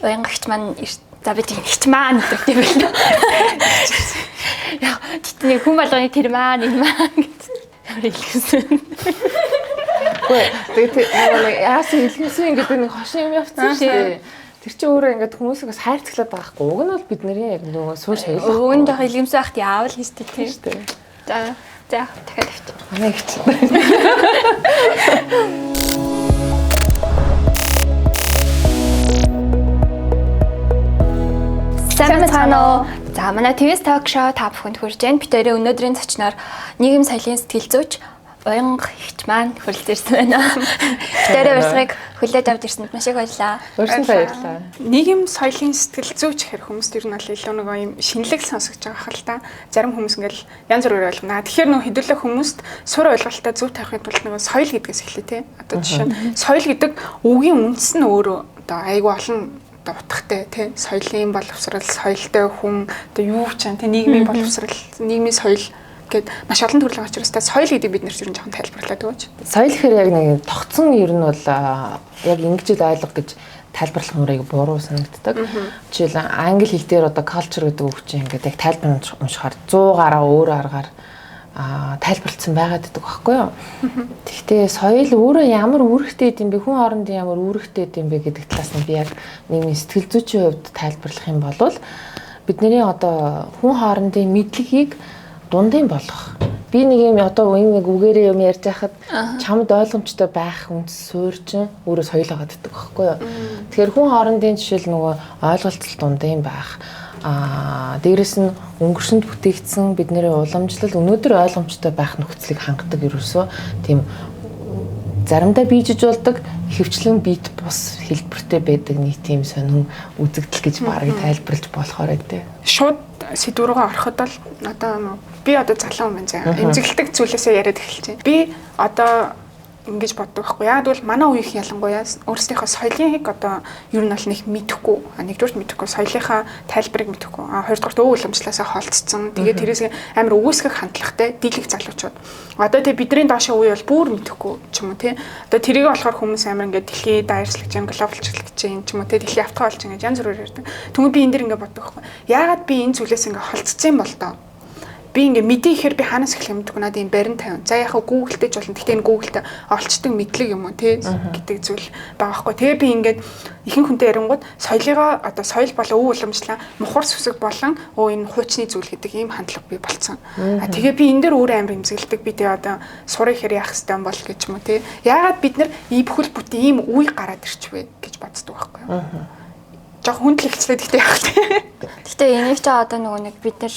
уянгагч маань за бид ихч маань гэдэг юм байна. Яа, тийм хүн болгоны тэр маань энэ маань гэж хэлсэн. Тэгээд яасан хэлсэн ингээд нэг хошин юм явцсан шүү дээ. Тэр чинь өөрөө ингээд хүмүүсээс хайрцаглаад байгаа хгүй. Уг нь бол бидний яг нөгөө суур шайл. Уг нь жоо илгэмсэн ахт яавал гэж тийм шүү дээ. За дахиад авчих. Манай ихч. Сайн байна уу? За манай TVS Talk Show та бүхэнд хүрж байна. Бид хоёрын өнөөдрийн зочноор нийгэм соёлын сэтгэл зүйч Уянга ихч маань хүрэлцээрсэн байна. Тэрээр урьдчилгааг хүлээж авч ирсэнд маш их баярлалаа. Өөрсдөө баярлалаа. Нийгэм соёлын сэтгэл зүйч гэхэр хүмүүст ер нь бол илүү нөгөө юм шинэлэг сонсогч байгаа хэл та. Зарим хүмүүс ингээл янз бүрээр ойлгоно. Тэгэхээр нөгөө хэдүүлээ хүмүүст сур ойлголттой зөв тавихын тулд нөгөө соёл гэдгээс эхлэе те. Одоо жишээ нь соёл гэдэг үгийн үндэс нь өөрөө одоо айгүй олон утгатай тий соёлын боловсрал соёлтой хүн одоо юу ч юм тий нийгмийн боловсрал нийгмийн соёл гэд маш олон төрлийн учраас та соёл гэдэг бид нэр чинь жоохон тайлбарлаад өгөөч. Соёл гэхээр яг нэг тогтсон ер нь бол яг ингэж ойлгох гэж тайлбарлах мөрийг буруу санагддаг. Жишээл англи хэл дээр одоо culture гэдэг үг чинь ингээд яг тайлбар уншихаар 100 гараа өөр аргаар тайлбарлагдсан байгаад байдаг байхгүй юу. Тэгвэл соёл өөрөө ямар үүрэгтэй юм бэ? Хүн хоорондын ямар үүрэгтэй юм бэ гэдэг талаас нь би яг нийгмийн сэтгэл зүйчийн хувьд тайлбарлах юм бол бидний одоо хүн хоорондын мэдлэгийг дундын болгох. Би нэг юм одоо нэг үгээрээ юм ярьж байхад чамд ойлгомжтой байх үндэс суурьчин өөрөө соёл байгаа гэдэг байхгүй юу. Тэгэхээр хүн хоорондын жишээл нөгөө ойлголцол дундын байх. Дээрэс нь өнгөрсөнд бүтээгдсэн бидний уламжлал өнөөдөр ойлгомжтой байх нөхцөлийг хангадаг ерөөсөө тийм заримдаа бийжиж болдог хөвчлэн бит бус хэлбэртэй байдаг нэг тийм сонин үзэгдэл гэж барыг тайлбарлаж болохоор гэдэг. Шууд сэдв рүүгээ ороход бол одоо би одоо залуу юм байна. Эмзэглдэг зүйлээсээ яриад эхэлж байна. Би одоо ингэж боддог байхгүй. Яг бол манай үеийнх ялангуяа өөрсдийнхөө соёлыг одоо ер нь бол нэг мэдэхгүй. Нэгдүгürt мэдэхгүй, соёлынхаа тайлбарыг мэдэхгүй. Хоёрдугаарт өв уламжлалаасаа холцсон. Тэгээд тэрээс амар үгүйсгэх хандлагатай дийлэх залуучууд. Одоо тэг бидний доошоо үе бол бүр мэдэхгүй ч юм уу тий. Одоо тэрийг болохоор хүмүүс амар ингээд дэлхийд дайрслагч юм, глобалчлах гэж юм ч юм уу тий. Дэлхий автгаа болж ингээд янз бүрээр ярьдаг. Тэгвэл би энэ дэр ингээд боддог байхгүй. Яагаад би энэ зүйлээс ингээд холцсон юм бол доо? Би ингээ мэдээ ихээр би хаанаас эхлэх юм гэдэггүй надад юм барин тавина. За яг Google дээр ч болно. Гэхдээ энэ Google дээр олчдаг мэдлэг юм уу тий гэдэг зүйл байгаа байхгүй. Тэгээ би ингээд ихэнх хүнтэй ярингууд соёлыгоо одоо соёл болон өв уламжлаа мухар сүсэг болон энэ хуучны зүйл гэдэг ийм хандлага бий болцсон. Тэгээ би энэ дээр өөрөө амар эмзэглэдэг. Би тэгээ одоо сурах хэрэг яах хэвээр бол гэж юм уу тий. Яагаад бид нар ийм бүхэл бүтэн ийм үе гараад ирчихвэ гэж боддог байхгүй юу. Жог хүндлэгчлээ гэхдээ яах вэ. Гэхдээ энийг ч одоо нөгөө нэг бид нар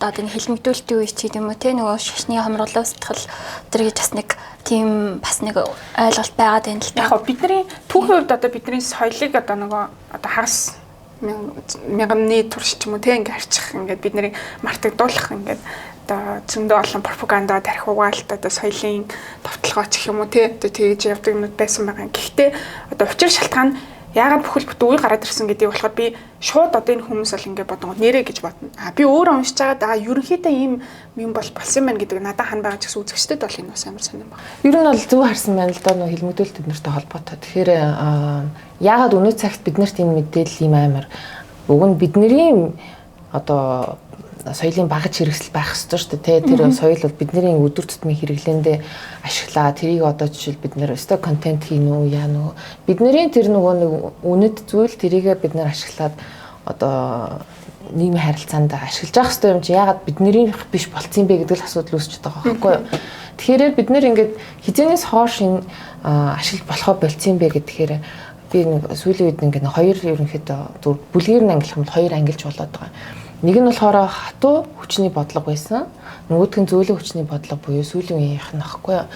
одоо энэ хэлмэгдүүлэлтийн үе ч гэдэм үү те нөгөө шашны хамруулал сэтгэл тэр гэж бас нэг тийм бас нэг ойлголт байгаад байна л да. Яг бидний түүхийн хувьд одоо бидний соёлыг одоо нөгөө одоо хагас мянганы турш ч юм уу те ингээ арчих ингээд бид нарыг мартагдуулах ингээд одоо зөндөө олон пропаганда тарих угаалт одоо соёлын товтлогооч гэх юм уу те одоо тэгж явдаг юмуд байсан байгаа. Гэхдээ одоо учир шалтгаан яагаад бүхэл бүтэн үе гараад ирсэн гэдгийг болохоор би шууд одоо энэ хүмүүс бол ингэ бодгоо нэрэ гэж бодно. Би өөрөө уншиж байгаа ерөнхийдөө ийм юм болсон байна гэдэг надад хан байгаа ч гэсэн үзэгчдэд бол энэ бас амар сонирн байна. Ер нь бол зөв харсан байна л да нөө хэлмэгдүүлэлт эднэртэй холбоотой. Тэгэхээр яагаад өнөө цагт биднэрт энэ мэдээлэл ийм амар уг нь бидний одоо соёлын багаж хэрэгсэл байх ёстой шүү дээ. Тэр соёл бол бидний өдөр тутмын хэрэглээндээ ашиглаа. Тэрийг одоо жишээл бид нэр өстой контент хийн үү яа нү. Бидний тэр нөгөө нэг үнэт зүйл тэрийгээ бид нэр ашиглаад одоо нийгмийн харилцаанд ашиглаж явах ёстой юм чи яагаад бидний биш болцсон бэ гэдэг л асуудал үүсчихэд байгаа байхгүй юу. Тэгэхээр бид нэр ингээд хизээнээс хойш энэ ашиглаж болохоо болцсон бэ гэхээр би нэг сүүлийн үед ингээд хоёр ерөнхийдөө бүлгээр нь ангилах юм бол хоёр ангилж болоод байгаа. Нэг нь болохоор хатуу хүчний бодлого байсан. Нөгөөх нь зөөлөн хүчний бодлого буюу сүүлийн үеийнх нь аахгүй юу.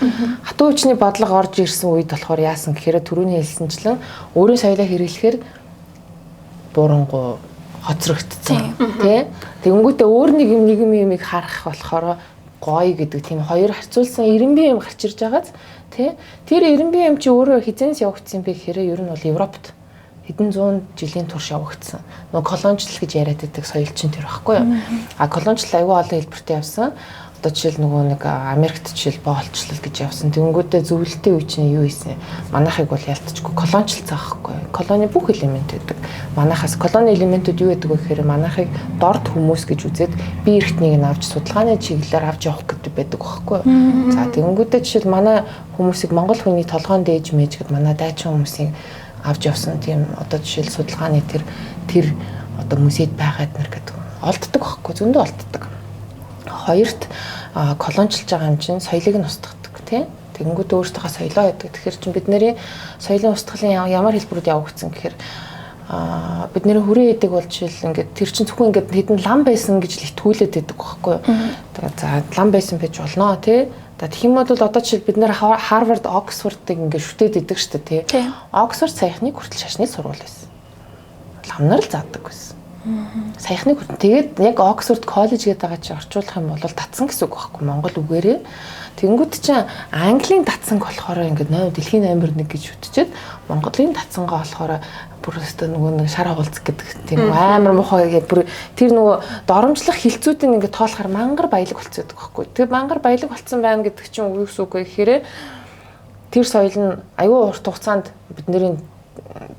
Хатуу хүчний бодлого орж ирсэн үед болохоор яасан гэхээр түрүүний хэлсэнчлэн өөрийн соёлоо хэрэглэхээр бурангуй хоцрогдсон. Тэ? Тэгэнгүүтээ өөр нэг юмыг харах болохоор гоё гэдэг тийм хоёр харьцуулсан эренбие юм гарч ирж байгааз тэ? Тэр эренбие юм чи өөрөө хизэнээс явагдсан бэ гэхээр ер нь бол Европт хэдэн зуун жилийн турш явагдсан. Нөгөө колоничлал гэж яриад байдаг соёл чинь тэр байхгүй юу? Колоничлал аюул олон хэлбэртэй явсан. Одоо жишээл нөгөө нэг Америкт жишээл боолчлол гэж явсан. Тэнгүүдээ зөвлөлтийн үе чинь юу хийсэн? Манайхыг бол ялтчгүй колоничлцсан байхгүй. Колони бүх элемент байдаг. Манайхаас колони элементүүд юу гэдэг вэ гэхээр манайхыг дорд хүмүүс гэж үзээд би эрхтнийг нь авч судалгааны чиглэлээр авч явах гэдэг байдаг байхгүй. За тэнгүүдээ жишээл манай хүмүүсийг монгол хүний толгойн дээж мэж гэд манай дайчин хүмүүсийг авч явсан тийм одоо жишээл судалгааны тэр одоо музейд байгаад нэр гэдэг олддог байхгүй, зөндөө олддог. Хоёрт колоничлж байгаа юм чинь соёлыг нь устгадаг тийм. Тэгэнгүүт өөртөөхөө соёлоо гэдэг. Тэгэхээр чинь бидний соёлын устгалын ямар хэлбэрүүд явагдсан гэхээр бидний хүрээ идэг бол жишээл ингээд тэр чинь зөвхөн ингээд хэдэн лам байсан гэж л итгүүлээд байдаг байхгүй юу. Тэгээд за лам байсан байж болно тий. Тэгэх юм бол одоо жишээл бид нэр Харвард, Оксфордыг ингээд шүтээд идэг шүү дээ тий. Оксфорд саяхны хүртэл шашны сургууль байсан. Ламнаар л заадаг байсан. Саяхны хүртэл тэгээд яг Оксфорд коллеж гэдэг байгаа чи орчуулах юм бол татсан гэсэн үг байхгүй Монгол үгээрээ. Тэнгүүд чинь Английн татсанг болохоор ингээд дэлхийн номер 1 гэж үтчихэд Монголын татсангаа болохоор бүр өстө нөгөө нэг шар хавуулц гэдэг тийм амар муухай гэдэг бүр тэр нөгөө доромжлох хилцүүдийн ингээд тоолохоор мангар баялаг болцоод байгаа байхгүй. Тэр мангар баялаг болцсон байна гэдэг чинь юу гэсэн үг вэ гэхээр тэр соёл нь аюу урт хугацаанд бидний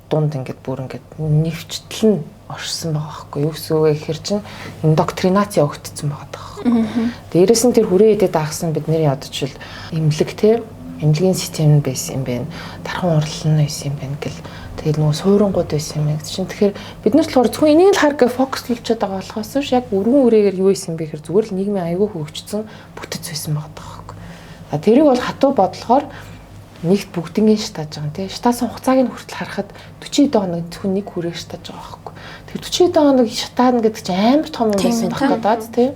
дунд ингээд бүр ингээд нэвчтэл нь оршсон байгаа байхгүй юу гэсэн үг гэхээр чинь индоктринаци явагдсан байгаа байхгүй. Дээрээс нь тэр хүрээ идэд агсан бидний одоо жишээл эмнэлэг тийм эмнэлгийн систем байсан юм байна. Тархан урлал нь байсан юм байна гэл тэгэл нөгөө суурангууд байсан юм гэж чинь тэгэхээр бид нар ч болохоор зөвхөн энийг л харгаа фокуслуулчихад байгаа болохоос ш яг өргөн үрээгээр юу байсан бэ гэхээр зүгээр л нийгмийн аягүй хөгжсөн бүтэц байсан байгаа байхгүй. А тэрийг бол хатуу бодлохоор нэгт бүгднийг шатааж байгаа тийм шатаасан хугацааг нь хүртэл харахад 40 хоног зөвхөн нэг хүрээ шатааж байгаа байхгүй. Тэр 40 хоног шатаана гэдэг чинь амар том юм байсан баг гадаад тийм.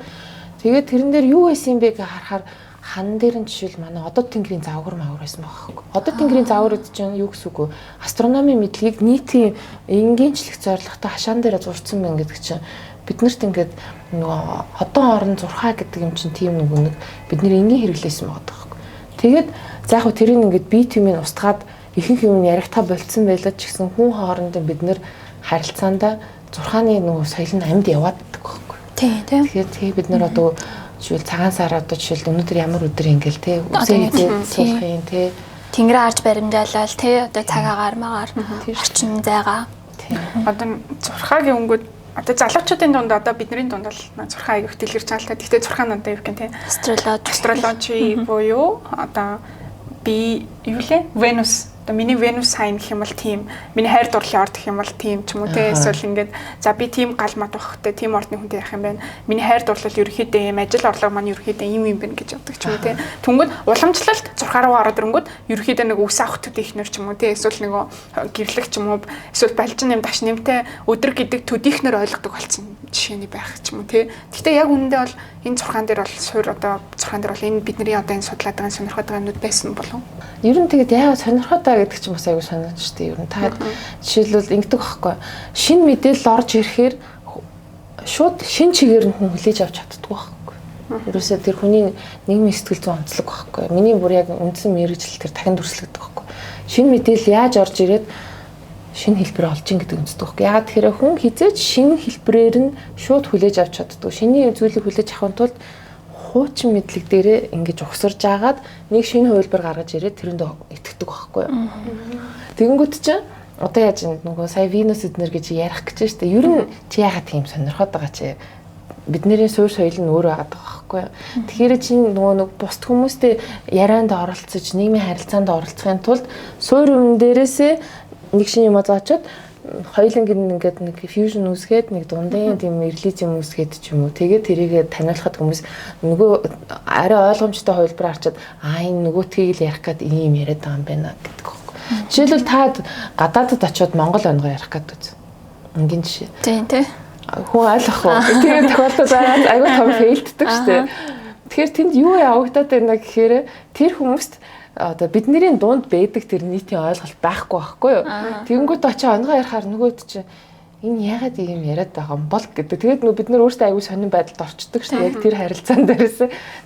Тэгээд тэрэн дээр юу байсан бэ гэж харахаар хан дээр нь жишээл манай одод тэнгэрийн заавар мавар байсан байхгүй. Одод тэнгэрийн зааврууд чинь юу гэсэн үг вэ? Астрономийн мэдлэгийг нийтийн энгийнчлэх зорилготой хашаан дээр зурцсан байна гэдэг чинь биднэрт ингээд нөгөө хотон орон зурхаа гэдэг юм чинь тийм нэг бидний энгийн хэрэглээсэн байгаа байхгүй. Тэгээд за яг хөө тэрийг ингээд бие тэмээ устгаад ихэнх юм яригтаа болцсон байлаа ч гэсэн хүн хоорондоо бид нэр харилцаандаа зурхааны нөгөө соёл нь амьд яваад байдаг байхгүй. Тийм. Тэгэхээр бид нар одоо жишээл цагаан сар одоо жишээл өнөөдөр ямар өдөр ингээл те үсээ идээд суулах юм те тэнгэрээ харж баримжаалал те одоо цагаагаар магаар орчин зайгаа одоо зурхаагийн өнгөд одоо залуучуудын дунд одоо бидний дунд бол зурхаа аяг дэлгэрч байгаа л та. Гэхдээ зурхаа нь одоо юу гэх юм те астрологи буюу одоо би юу лээ Венус одоо миний Венус сайн гэх юм бол тийм миний хайр дурлалын орд гэх юм бол тийм ч юм уу те эсвэл ингээд за би тийм гал мат багтай тийм ордны хүнтэй явах юм байна миний хайр дурлал ерөөхдөө юм ажил орлого маань ерөөхдөө юм байна гэж боддог ч юм уу те түнгүүд уламжлалт зурхаа руу ороод ирэнгүүт ерөөхдөө нэг үс авахтууд ихнэр ч юм уу те эсвэл нэг гэрлэг ч юм уу эсвэл балжин юм даш нэмтэй өдөр гэдэг төдийхнэр ойлгодог болсон жишээний байх ч юм уу те гэхдээ яг үүндээ бол энэ зурхаан дээр бол суур одоо зурхаан дээр бол энэ бидний одоо энэ судлаад байгаа сонирхоод байгаа юмнууд байсан болов ер нь тэгээд яагаад сонирхоод байгаа гэдэг чинь бас аягүй санаж штэ ер нь та жишээлбэл ингэдэг байхгүй шинэ мэдээлэл орж ирэхээр шууд шинэ чигээр нь хүлээж авч чаддгүй байхгүй ерөөсөө тэр хүний нийгмийн сэтгэл зүйн онцлог байхгүй миний бүр яг үндсэн мэргэжил тэр дахин дүрслэгдэх байхгүй шинэ мэдээлэл яаж орж ирээд шинэ хэлбэр олж ин гэдэг үндэстэй байхгүй ягаад тэгэхээр хүн хизээч шинэ хэлбэрээр нь шууд хүлээж авч чаддгүй шинэ зүйлийг хүлээж авахын тулд хуучин мэдлэг дээрээ ингэж ухсарж агаад нэг шинэ хувилбар гаргаж ирээд тэрэнд итгэдэг байхгүй юу. Тэгэнгүүт чинь одоо яаж нөгөө сая Венус эднэр гэж ярих гэж штэ. Ер нь чи яагаад тийм сонирхоод байгаа чи бидний суурь соёл нь өөр байгаа байхгүй юу. Тэгэхээр чи нөгөө нэг бусд хүмүүстэй ярианд оролцож нийгмийн харилцаанд оролцохын тулд суурь өмнө дээрээсээ нэг шинэ юм заачаад хоёулангийн ингээд нэг фьюжн үүсгээд нэг дундын тийм релизм үүсгээд ч юм уу тэгээд тэрийг таниулахад хүмүүс нөгөө арай ойлгомжтой хувилбар харчаад энэ нөгөөтгийг л ярих гээд ийм яриад байгаа юм байна гэдэг байхгүй. Жишээлбэл та гадаадд очиод Монгол онгоо ярих гээд үз. Ингийн жишээ. Тийм. Хүн ойлгох уу? Тэгээд тохиолдол байгаад аюу том фейлддэг шүү дээ. Тэгэхээр тэнд юу явагдаад байна гэхээр тэр хүмүүст одоо бидний дунд байдаг тэр нийтийн ойлголт байхгүй байхгүй юу. Тэгэнгүүт очиж онгоо ярихаар нөгөөд чинь энэ яагаад ийм яриад байгаа юм бол гэдэг. Тэгээд бид нар өөрсдөө аюул сонирн байдалд орчдөг шүү дээ. Яг тэр харилцаан дээрээс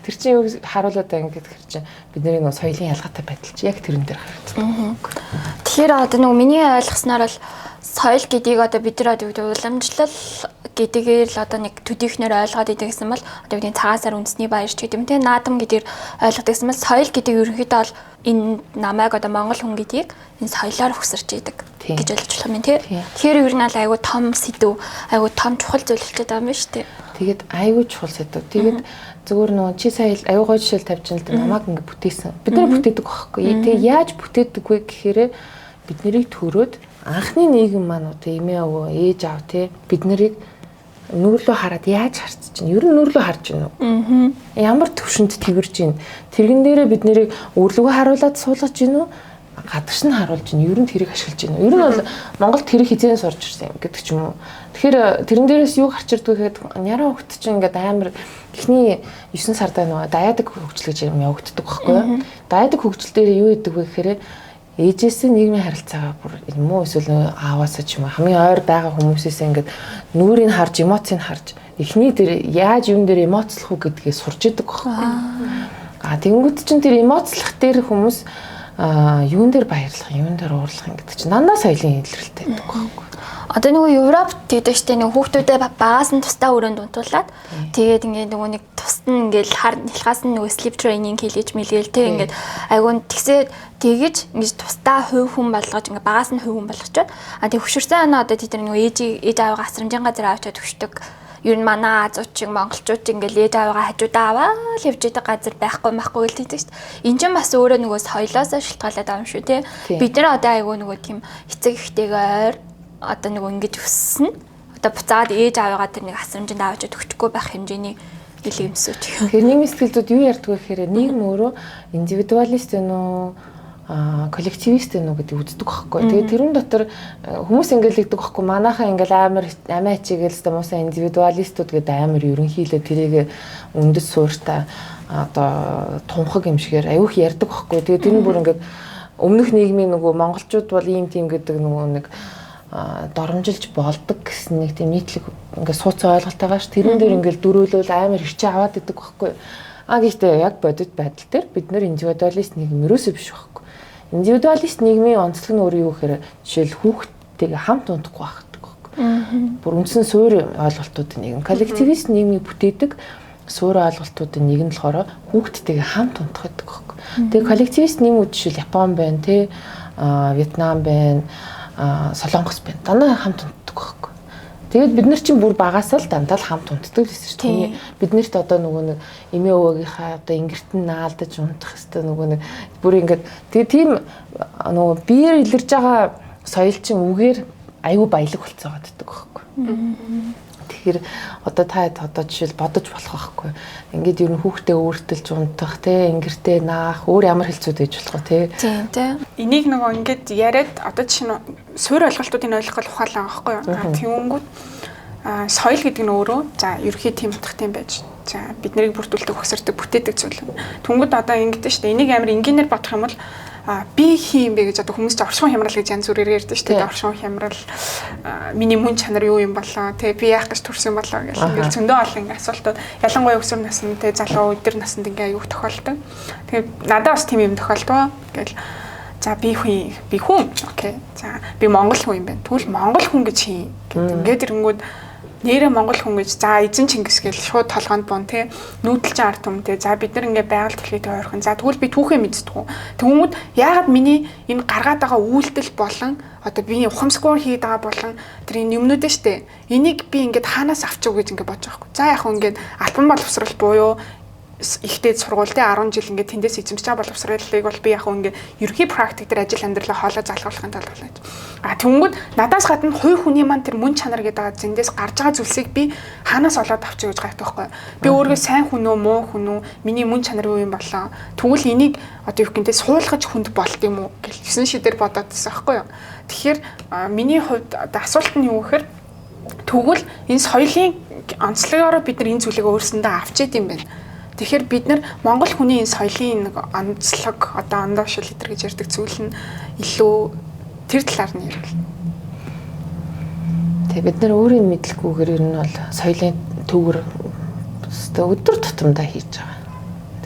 тэр чинь юу харуулдаг юм гэдэг чинь бидний нөгөө соёлын ялгаатай байдал чи яг тэрэн дээр харагддаг. Тэгэхээр одоо нөгөө миний ойлгосноор бол соёл гэдгийг одоо бид нар одоо уламжлал гэдгээр л одоо нэг төдийхнөр ойлгоод идэг гэсэн бол одоо бидний цагаасаар үндэсний баярч гэдэг юм те наадам гэдгээр ойлгоод гэсэн бол соёл гэдэг ерөнхийдөө бол энэ намайг одоо монгол хүн гэдгийг энэ соёлоор хөсөрч идэг гэж ойлгож болох юм те. Тэгэхээр ер нь бол айгу том сэдв, айгу том чухал зүйл болчиход байгаа юм байна шүү дээ. Тэгээд айгу чухал сэдв. Тэгээд зүгээр нөгөө чи сая айгу гой жишээл тавьж байна л да намайг ингэ бүтээсэн. Бид нар бүтээдэг байхгүй. Тэгээд яаж бүтээдэг вэ гэхээр бид нарыг төрөөд анхны нийгэм маань уу те эмээ өвөө ээж аав те бид нарыг нүүрлөө хараад яаж харц чинь ер нь нүүрлөө харж байна уу? Ямар төвшөнд тэрвэрж байна. Тэргэн дээрээ бид нарыг өрлөгөө харуулад суулгаж байна уу? Гадагш нь харуулж байна. Ер нь тэрийг ашиглаж байна. Ер нь бол Монголд тэрийг хизээн сурч ирсэн юм гэдэг ч юм уу. Тэгэхээр тэрэн дээрээс юу гарч ирдэг гэхэд няраа хөвгт чинь ингээд амар эхний 9 сард нөгөө даяадаг хөгжил гэж юм явагддаг байхгүй юу? Даяадаг хөгжил дээр юу идэг вэ гэхээр ээжээс нийгмийн харилцаагаа бүр юм уу эсвэл ааваасаа ч юм уу хамгийн ойр байгаа хүмүүсээс ингээд нүрийг харж эмоцийг харж эхний дээр яаж юм дээр эмоцлох уу гэдгээ сурч идэг байхгүй. Тэнгүүд чинь тэр эмоцлох дээр хүмүүс юун дээр баярлах, юун дээр уурлах гэдэг чинь дандаа соёлын илрэлтэй байдаг байхгүй. Одоо нөгөө Европт гэдэг чинь нөгөө хүүхдүүдэд багаас нь тусдаа өрөөнд унтуулад тэгээд ингээд нөгөө нэг тусад нь ингээд хилхаас нь нөгөө sleep training хийж мэлгээл тэг ингээд айгуун тэгсээ тэгэж ингээд тусдаа хувь хүн болгож ингээд багаас нь хувь хүн болгочоод тэг хөшөрсөн оноо одоо тэд нөгөө ээж аавгаа асрамжийн газар авчиад өгчдөг. Ер нь манай азуучиг монголчууд ингээд ээж аавгаа хажуудаа аваад явж идэг газар байхгүй гэл тэгдэг шүү дээ. Энд чинь бас өөрөө нөгөө соёлоос шалтгаалаад байгаа юм шүү те. Бид нар одоо айгуун нөгөө тийм эцэг ихтэйгээр одоо нөгөө ингэж өссөн. Одоо буцаад ээж аавыгаа тэр нэг асрамжинд аваад өгчихгүй байх хэмжээний илэг юмсууч. Тэгэхээр нийгмийн сэтгэлдүүд юу ярьдаг вэ гэхээр нийгэм өөрөө индивидуалист вэ нүү коллективист вэ нүү гэдэг үздэг байхгүй. Тэгээд тэрэн дотор хүмүүс ингээл хэлдэг байхгүй. Манайхаа ингээл амар амиа хичээгээл өстө муусаа индивидуалистууд гэдэг амар ерөнхийлөө тэрийг үндэс суурьтай одоо тунхаг юм шигээр аюух ярьдаг байхгүй. Тэгээд тэр нь бүр ингээд өмнөх нийгмийн нөгөө монголчууд бол ийм тийм гэдэг нөгөө нэг доромжилж болдог гэсэн нэг тийм нийтлэг ингээд сууцсан ойлголт байгаа ш. Тэрэн дээр ингээд дөрөөлөл амар ирчээ аваад идэг байхгүй. Гэхдээ яг бодит байдал дээр бид нэр индивидуалист нийгэм ерөөсөө биш байхгүй. Индивидуалист нийгмийн онцлог нь өөрөө юу гэхээр жишээл хүүхдтэйгээ хамт унтахгүй байх гэдэг байхгүй. Бүр үндсэн суурь ойлголтуудын нэг. Коллективист нийгмийг бүтээдэг суурь ойлголтуудын нэг нь болохоор хүүхдтэйгээ хамт унтах гэдэг байхгүй. Тэгээ коллективист нийгмүүд жишээл Япон байна, тэ Вьетнам байна, Солонгос байна. Дандаа хамт унтдаг байхгүй. Тэгээд бид нар чинь бүр багасаа л дандаа л хамт унтдаг гэсэн чинь биднэрт одоо нөгөө нэг эмээ өвөөгийнхаа одоо ингэрт нь наалдаж унтах хэвээр нөгөө нэг бүр ингээд тэгээд тийм нөгөө биеэр илэрж байгаа соёл чинь үгээр аюу баялаг болцоод байдаг байхгүй. Тэгэхээр одоо та одоо жишээл бодож болох байхгүй. Ингээд ер нь хүүхдээ өөртөлж унтах те ингэртээ наах өөр ямар хэлцүүд байж болох вэ те. Тийм. Энийг нөгөө ингээд яриад одоо жишээ нь суурь ойлголтуудыг ойлгох ухаалаа байхгүй юу. Тэнгүүд соёл гэдэг нь өөрөө за ерөнхий тийм утгатай байж. За бид нарыг бүрдүүлдэг хөсөрдөг бүтээдэг зүйл. Тэнгүүд одоо ингэдэж штэ энийг амар энгийнээр бодох юм бол би хий юм бэ гэж одоо хүмүүс чинь оршин хямрал гэж янз бүрээр ярьдаг шүү дээ. Оршин хямрал миний мөн чанар юу юм болоо те би яах гэж төрсөн болоо гэх ингээл зөндөө олон ингээ асуултууд ялангуяа өсвөр наснд те залуу өдөр наснд ингээ аюух тохиолдог. Тэгээд надад бас тийм юм тохиолдоо гэл за би хүн окей. За би монгол хүн юм байна. Тэгвэл монгол хүн гэж хий гэдэг ингээд ирэнгүүд нэрэ монгол хүн гэж за эзэн Чингис гэл шууд толгоонд бун те нүүдэлчин ард түмтэй за бид нар ингээ байгаль дэлхийд ойрхон за тэгвэл би түүхээ мэддэг. Тэгмүүд яагаад миний энэ гаргаад байгаа үйлдэл болон одоо би ухамсгаар хийгээд байгаа болон тэр энэ юмнууд нь штэ энийг би ингээд хаанаас авчих вэ гэж ингээ бодож байгаа хгүй. За яг хөө ингээд альбан боловсрал буюу ихтэй сургуультай 10 жил ингээд тэндээс эзэмшиж байгаа боловсролыг бол би яг ингээ ерхий практик дээр ажил амьдралаа хоолой залгуулахын тулд болно. Тэнгүүд надаас гадна хувь хүний маань тэр мөн чанар гэдэг зэндээс гарч байгаа зүйлсийг би хаанаас олоод авчих гэж гайхдаг байхгүй. Би өөрөө сайн хүн үү, муу хүн үү, миний мөн чанар юу юм болоо. Тэгвэл энийг одоо юу гэнтэй суулгаж хүнд болт юм уу гэл 9 шидээр бодоодсэн байхгүй юу. Тэгэхээр миний хувьд одоо асуулт нь юу гэхээр тэгвэл энэ соёлын онцлогоороо бид нар энэ зүйлийг өөрсөндөө авчиад юм байна. Тэгэхээр бид нар монгол хүний энэ соёлын нэг онцлог одоо ондоошил хэтэр гэж ярьдаг зүйл нь илүү тэр талаар нь ярил. Тэгээ бид нар өөрийн мэдлэггүйгээр ер нь бол соёлын төвөр өдөр тутамдаа хийж байгаа.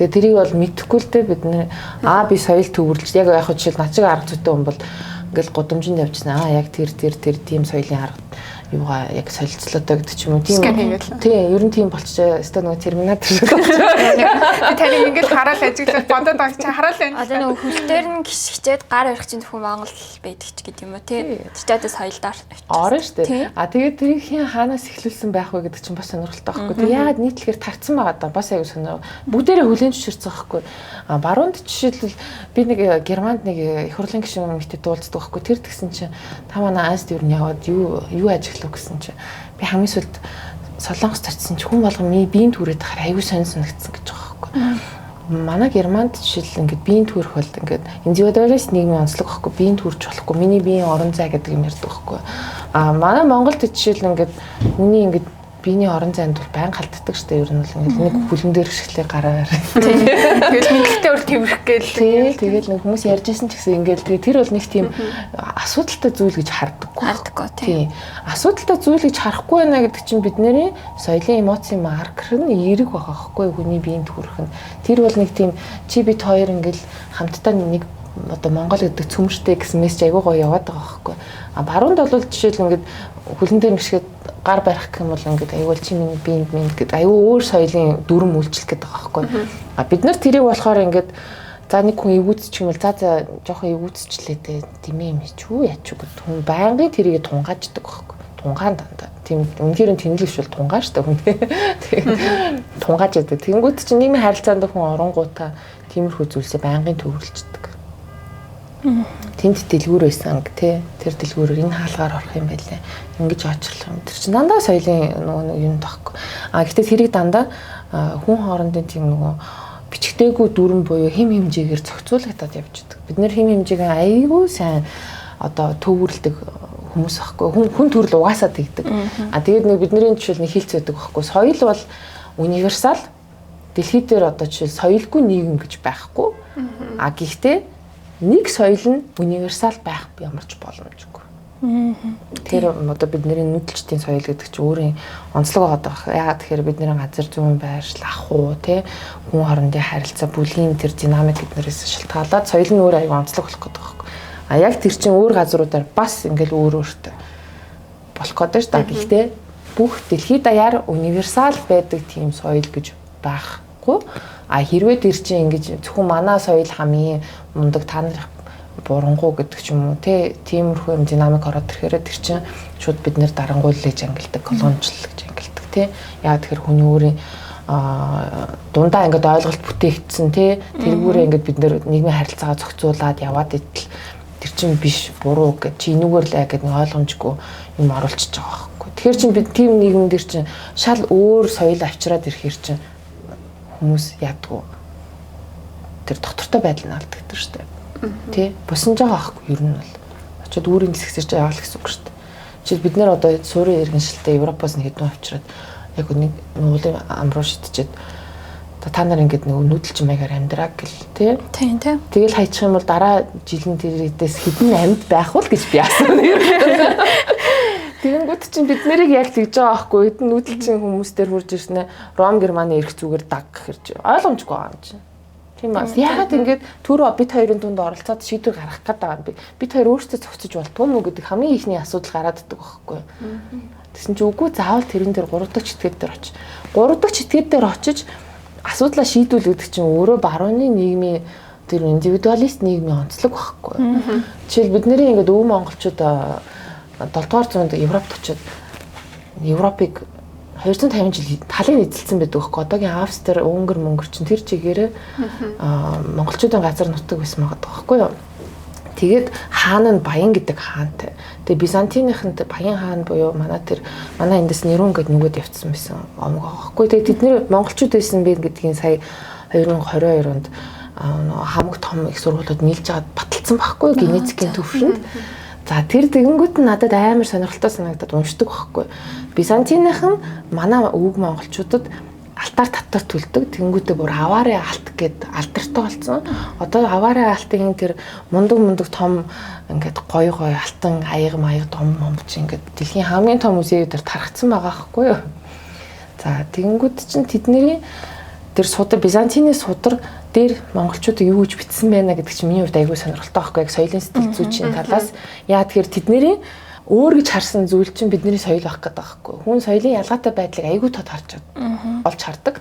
Тэгээ тэрийг бол мэдэхгүй л дээ бид нар би соёл төвөрлж яг хөө жишээл начиг арга зүйтэй хүн бол ингээл гудамжинд явчихсан. Яг тэр тийм соёлын арга юугаа яг солилцлоотой гэдэг ч юм уу. Тийм. Тийм, ер нь тийм болчихоо. Өстой нөгөө терминатор шиг болчихоо. Би таныг ингээл хараад ажиглаад бодоод байгаа чи хараал байна. Одоо нөгөө хөл дээр нь гიშгчээд гар барих чинь зөвхөн Монгол байдаг ч гэдэг юм уу тий. Тэжээдээ соёлдоор орно шүү дээ. Тэгээд тэрийг хин хаанаас эхлүүлсэн байх вэ гэдэг чинь бас сонирхолтой байхгүй. Тэг яагаад нийтлэхээр тарцсан байгаа даа. Бас аягүй сонир. Бүгдээрээ хүлэн зөвшөөрсөн байхгүй. Баруунд жишээлбэл би нэг Германд нэг их хурлын гишүүн мэтэд дуулцдаг байхгүй. Тэр тэгсэн чинь та манай Азид юу яваад юу ажиглав гэсэн чинь би хамгийн сүүлд Солонгост очисон ч хүн болгон биеийн түрээд хараа аягүй сонь санагдсан гэж байгаа байхгүй. Манай Германд жишээл ингээд биеийн төрөх бол ингээд индивидуалист нийгмийн онцлог байхгүй биеийн төрж болохгүй миний биеийн орон зай гэдэг юм ярьдаг байхгүй. Манай Монголд жишээл ингээд миний ингээд биений орон зайд бол байнга халддаг штэ ер нь бол ингээд нэг хүлэн дээр гიშглээ гараа. Тэгэл мэдлэгтэй бол тэмрэх гээл. Тэгэл нэг хүмүүс ярьжсэн ч гэсэн ингээд тэр бол нэг тийм асуудалтай зүйл гэж харддаггүй тий. Асуудалтай зүйл гэж харахгүй байна гэдэг чинь бидний соёлын эмоцийн маркер нь эерэг байгаа байхгүй хүний биеийн төрөх нь. Тэр бол нэг тийм чи бит хоёр ингээд хамтдаа нэг одоо Монгол гэдэг цөмөртэй гэсэн мессеж айгуу гоё яваад байгаа байхгүй. Баруунд бол жишээл ингээд хүлэн дээр гიშгээд гар барих гэх юм бол ингээд аюул чи миний биеинд гэдэг аюул өөр соёлын дүрм үйлчлэх гэдэг байгаа байхгүй. Бид нар тэрийг болохоор ингээд за нэг хүн эвгүүцчих юм бол за жоохон эвгүүцчлээ дээ димээ юм ч юу яач юу гэдэг хүн байнгын тэрийг тунгааждаг байхгүй. Тунгаан дандаа. Тийм үнэхээр тэнэглэвч бол тунгаан штэ хүн. Тэгээд тунгааж яадаг. Тэнгүүд чинь нийгмийн харилцаанд хүн оронгуудаа тиймэрхүү зүйлсээ байнгын төвөрлждөг. Тэнд дэлгүүр байсан тий. Тэр дэлгүүрээр энэ хаалгаар орох юм байлээ. Ингэж очрлох юм. Тэр чинь дандаа соёлын нөгөө юм тахгүй. Гэхдээ тэрийг дандаа хүн хоорондын тийм нөгөө бичгтэйгүү дүрм буюу хэм хэмжээгээр зохицуулагдаад явж байгаа. Бид нэр хэм хэмжээгээ аяйгүй сайн одоо төвөрлөдөг хүмүүс байхгүй. Хүн төрөл угаасаа тэгдэг. Тэгээд нэг бидний жишээл нэг хилцээд байдаг байхгүй. Соёл бол универсал. Дэлхий дээр одоо жишээл соёлгүй нийгэм гэж байхгүй. Гэхдээ нэг соёл нь универсал байх ямарч боломжгүй. Тэр одоо бидний нүүдэлчдийн соёл гэдэг чинь өөрийн онцлог байгаа даа. Яагаад тэгэхээр бидний газар зүйн байршил, ахуй, тий хүн хоорондын харилцаа, бүлгийн тэр динамик гэднээс шалтгаалаад соёл нь өөр аюул онцлог болох гэдэг байхгүй. Яг тэр чинь өөр газруудаар бас ингээл өөр өөртөө болох гэдэг шүү дээ. Гэхдээ бүх дэлхийд даяар универсал байдаг тийм соёл гэж байхгүй. Хэрвээ тэр чинь ингэж зөвхөн манай соёл хамгийн мундаг та нар бурангуй гэдэг ч юм уу тиймэрхүү юм динамик ороод ирэхээр тэр чинь шууд бид нэр дарангуйлж ангилдаг, колоничлж ангилдаг тий. Яг тэгэхээр хүний өөрийн дундаа ингээд ойлголт бүтээгдсэн тий. Тэргүүрээ ингээд бид нэр нийгмийн харилцаагаа зохицуулаад яваад идэл тэр чинь биш буруу гэж чи энүүгээр л гэдэг нэг ойлгомжгүй юм оруулчихж байгаа байхгүй. Тэгэхээр чинь бид тийм нийгэм дээр чинь шал өөр соёл авчираад ирэхээр чинь хүмүүс яадгүй тэр доктортой байдал нь алддаг шүү дээ. Тэ босонж байгаа аахгүй ер нь бол очиод өөрийн хэсэгсэрч яваал гэсэн үг шүү дээ. Жишээл бид нэр одоо суурин иргэншилтэй Европоос нэг хэдэн авчираад яг нэг уулын амруу шидчихэд та нар ингээд нэг нүүдэлчин маягаар амьдраа гэл тий. Тийм. Тэгэл хайчих юм бол дараа жилийн тэрээс хэдэн амьд байх уу гэж би асууна. Тэгэнгүүт чинь бид нарыг яг тэгж байгаа аахгүй хэдэн нүүдэлчин хүмүүстээр хурж ирснэ Ром Германы эрх зүгээр даг гэхэрч ойлгомжгүй байгаа юм чинь. Тийм ба. Яагаад ингээд түрүү бид хоёрын дунд оролцоод шийдвэр гаргах гээд байгаа юм бэ? Бид хоёр өөрсдөө зохицож болтгүй мүү гэдэг хамгийн ихний асуудал гараад иддэг байхгүй. Тэгсэн чинь үгүй заавал тэрэн дээр 3 дахь читгэд дээр очиж 3 дахь читгэд дээр очиж асуудлаа шийдвүл гэдэг чинь өөрөө барууны нийгмийн тэр индивидуалист нийгмийн онцлог байхгүй. Жишээл бидний ингээд өвөө монголчууд 7-р зуунд Европт очиод Европыг 250 жил талын эзэлсэн байдаг байхгүй. Одоогийн Австри, Унгар, Мөнгөр чинь тэр чигээрээ монголчуудын газар нутаг байсан байгаа байхгүй юу. Тэгээд хаан нь Баян гэдэг хаантай. Тэгээд Бизантиныхын Баян хаан буюу манай эндээс Нерун гэдэг нүгэд явцсан байсан омог байгаа байхгүй. Тэгээд тэд нэр монголчууд байсан бэ гэдгийг сая 2022 онд хамаг том их сургуулиуд нийлж аваад баталсан байхгүй генетикийн төвшөнд. За тэр тэгэнгүүт нь надад амар сонирхолтой санагдаад уншдаг байхгүй. Бизантиныхан манай өвөг монголчуудад алтаар татвар төлдөг. Тэнгүүтээ бүр аваарэ алт гэд алдартай болсон. Одоо аваарэ алтын тэр мундаг том ингээд гоё алтан аяга маяг дом чи ингээд дэлхийн хамгийн том музей дээр тархацсан байгаа байхгүй юу. За тэгэнгүүт чинь тэдний тэр судар Бизантины судар дээр монголчуудыг юу гэж бичсэн байна гэдэг чинь миний хувьд айгүй сонирхолтой байхгүй яг соёлын сэтгэл зүйчийн талаас. Яа тэгэхээр тэдний өөр гэж харсан зүйл чинь бидний соёл байх гэдэг байхгүй. Хүн соёлын ялгаатай байдлыг айгүй тод харж олж хардаг.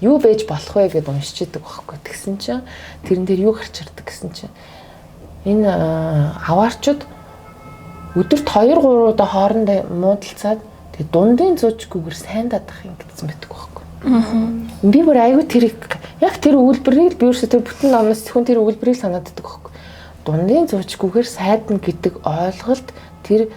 Юу байж болох вэ гэдээ уншиж идэг байхгүй. Тэгсэн чинь тэрэн дээр юу гарч ирдэг гэсэн чинь энэ аваарчууд өдөрт 2-3 удаа хоорондоо муудалцаад тэгээ дундын зуужгүйгээр сайн дадах юм гэсэн байдаг байхгүй. Би бүр айгүй тэрийг яг тэр өгүүлбэрийг би өөрсдөө тэр бүтэн номоос зөвхөн тэр өгүүлбэрийг санаад байдаг байхгүй. Дундын зуужгүйгээр сайдна гэдэг ойлголт тэр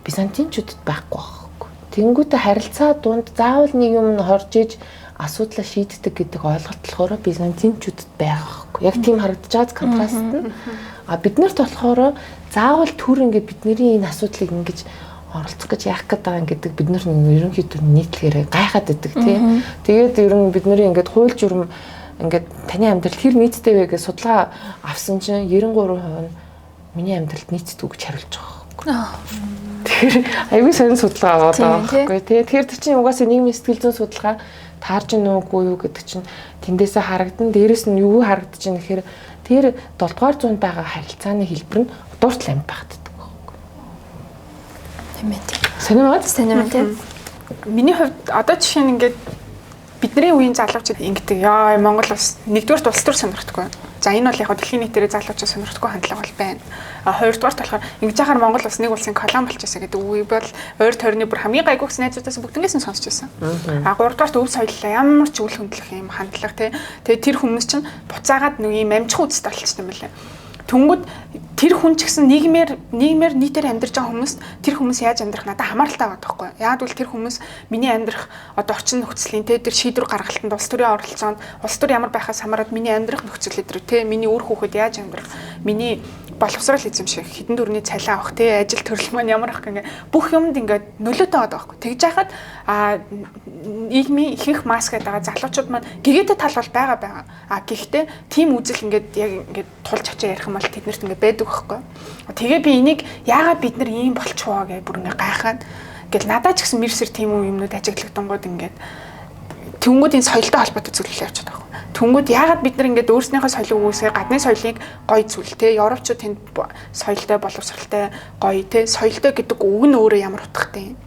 Бизантинчуудад байхгүй байхгүй. Тэнгүүтээ харилцаа дунд заавал нэг юм хорж иж асуудлаа шийддэг гэдэг ойлголт болохоор Бизантинчуудад байгаа байхгүй. Яг тийм харагдаж байгаа контраст нь. А биднэрт болохоор заавал түр ингээд бидний энэ асуудлыг ингэж оролцох гэж яах гэдэг гэдэг бид нар ерөнхийдөө нийтлэгээрээ гайхаад байдаг тийм. Тэгээд ер нь бидний ингээд хууль журам ингээд таны амьдрал хэр нийттэй вэ гэж судалгаа авсан чинь 93% нь миний амьдралд нийцдэг гэж хариулж байгаа. Тэгэхээр аюул сонир судалгаа аваад байгаа байхгүй тий. Тэгэхээр тэр чинь угаасаа нийгмийн сэтгэл зүйн судалгаа таарч ийн үгүй юу гэдэг чинь тэндээсээ харагдан. Дээрэс нь юу харагдаж байна гэхээр тэр 7 дугаар зуунд байгаа харилцааны хэлбэр нь дууртал амьд багтдаг байхгүй. Тийм ээ. Сонирхолтой. Миний хувьд одоо жишээ нь ингээд бидний үеийн залуучууд ингэдэг. Яа, Монгол улс нэгдүгээр улс төр сонирхдаггүй. За энэ бол яг дэлхийн нийтээрээ залуучууд сонирхдаггүй хандлага бол байна. Хоёрдугаарт болохоор ингэж яхаар Монгол улс нэг улсын колон болчихсон гэдэг үе бол ойр тойрны бүр хамгийн гайгүйс найзуудаас бүгднээс нь сонсч байсан. Гуравдугаарт өв соёлоо ямар ч үл хөндлөх юм хандлага тий. Тэгээ тэр хүмүүс чинь буцаагаад нэг юм амжих үстэй болчихсон юм байна. Түнгүүд тэр хүн ч гэсэн нийгмээр нийтээр амьдарч байгаа хүмүүст тэр хүмүүс яаж амьдрах надад хамааралтай байгаа байхгүй. Яг бол тэр хүмүүс миний амьдрах одоо орчин нөхцөлийн тэр шийдвэр гаргалтанд улс төрийн оролцоонд улс төр ямар байхаас хамаарат миний амьдрах нөхцөл өдрөө те миний үр хүүхэд яаж амьдрах миний боловсрал эзэмших хэдэн дөрөвний цалин авах те ажил төрөл маань ямар ах гэнгээ бүх юмд ингээд нөлөөтэй байгаа байхгүй. Тэгж яхад нийгмийн ихэнх масс гэдэг байгаа залуучууд маань гэгээтэй тал бол байгаа. Гэхдээ тийм үзэл ингээд яг ингээд тулж очиж ярих юм бол тэднэрт ингээд байдаг байхгүй. Тэгээ би энийг яагаад бид нар ийм болчихвоо гэж бүр ингээд гайхаад ингээд надад ч гэсэн мэрсэр тийм юмнууд ажиглагдангууд ингээд тэнгүүдийн соёлтой холбоотой зүйлээ явчихад байгаа. Тэнгүүд яагаад бид нар ингээд өөрснийхөө соёлыг үүсгээ гадны соёлыг гоё зүйл те Европчууд тэнд соёлтой боловсралтай гоё те соёлтой гэдэг үг нь өөрөө ямар утгатай юм.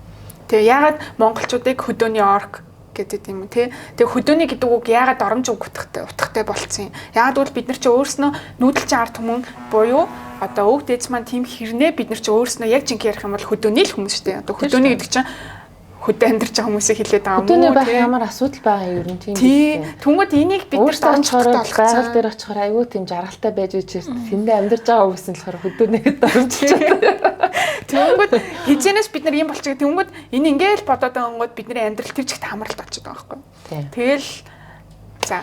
Тэгээ яагаад монголчуудыг хөдөөний орк гэдэг юм те. Тэгээ хөдөөний гэдэг үг яагаад оромж үг утгатай болцсон юм. Яагаад бол бид нар ч өөрснөө нүүдэлчин ард түмэн буюу одоо өг дээдс маань тийм хэрнээ бид нар ч өөрснөө яг жинхэнэ ярих юм бол хөдөөний л хүмүүс шүү дээ. Одоо хөдөөний гэдэг чинь хөдөө амьдарч байгаа хүмүүсийг хэлээд байгаа юм уу? Хөдөөний байх ямар асуудал байгаа юм ер нь тийм үү? Түнгүүд энийг бид нар донцохоор байгаль дээр очихоор аюу тийм жаргалтай байж ичээс тэндээ амьдарч байгаа хүмүүс нь болохоор хөдөөнийгээ дөрвчиж байгаа. Түнгүүд хизэнээс бид нар юм болчих. Түнгүүд энэ ингээл бодоод байгаангууд бидний амьдрал тэр чигт хамралт очиж байгаа байхгүй. Тэгэл за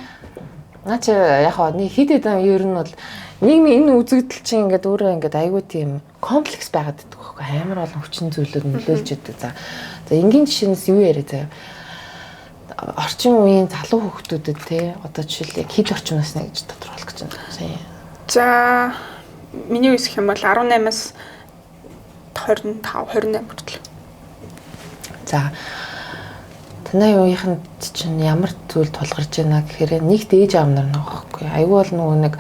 наач яг хаа хит хэдэн ер нь бол нийгмийн энэ үзэгдэл чинь ингээд өөрөө ингээд аюу тийм комплекс байгаад байдаг байхгүй. Амар олон хүчин зүйлүүд нөлөөлж идэг. За энгийн жишээнээс юу яриа заяа. Орчин үеийн залуу хүүхдүүдэд те одоо жишээл яг хэд орчим насна гэж тодорхойлох гэж байна. За миний үсэх юм бол 18-аас 25 28 хүртэл. За танай үеийнхэнд чинь ямар зүйл тулгарч байна гэхээр нэг дээж аав нар байгаа байхгүй. Аюу бол нөгөө нэг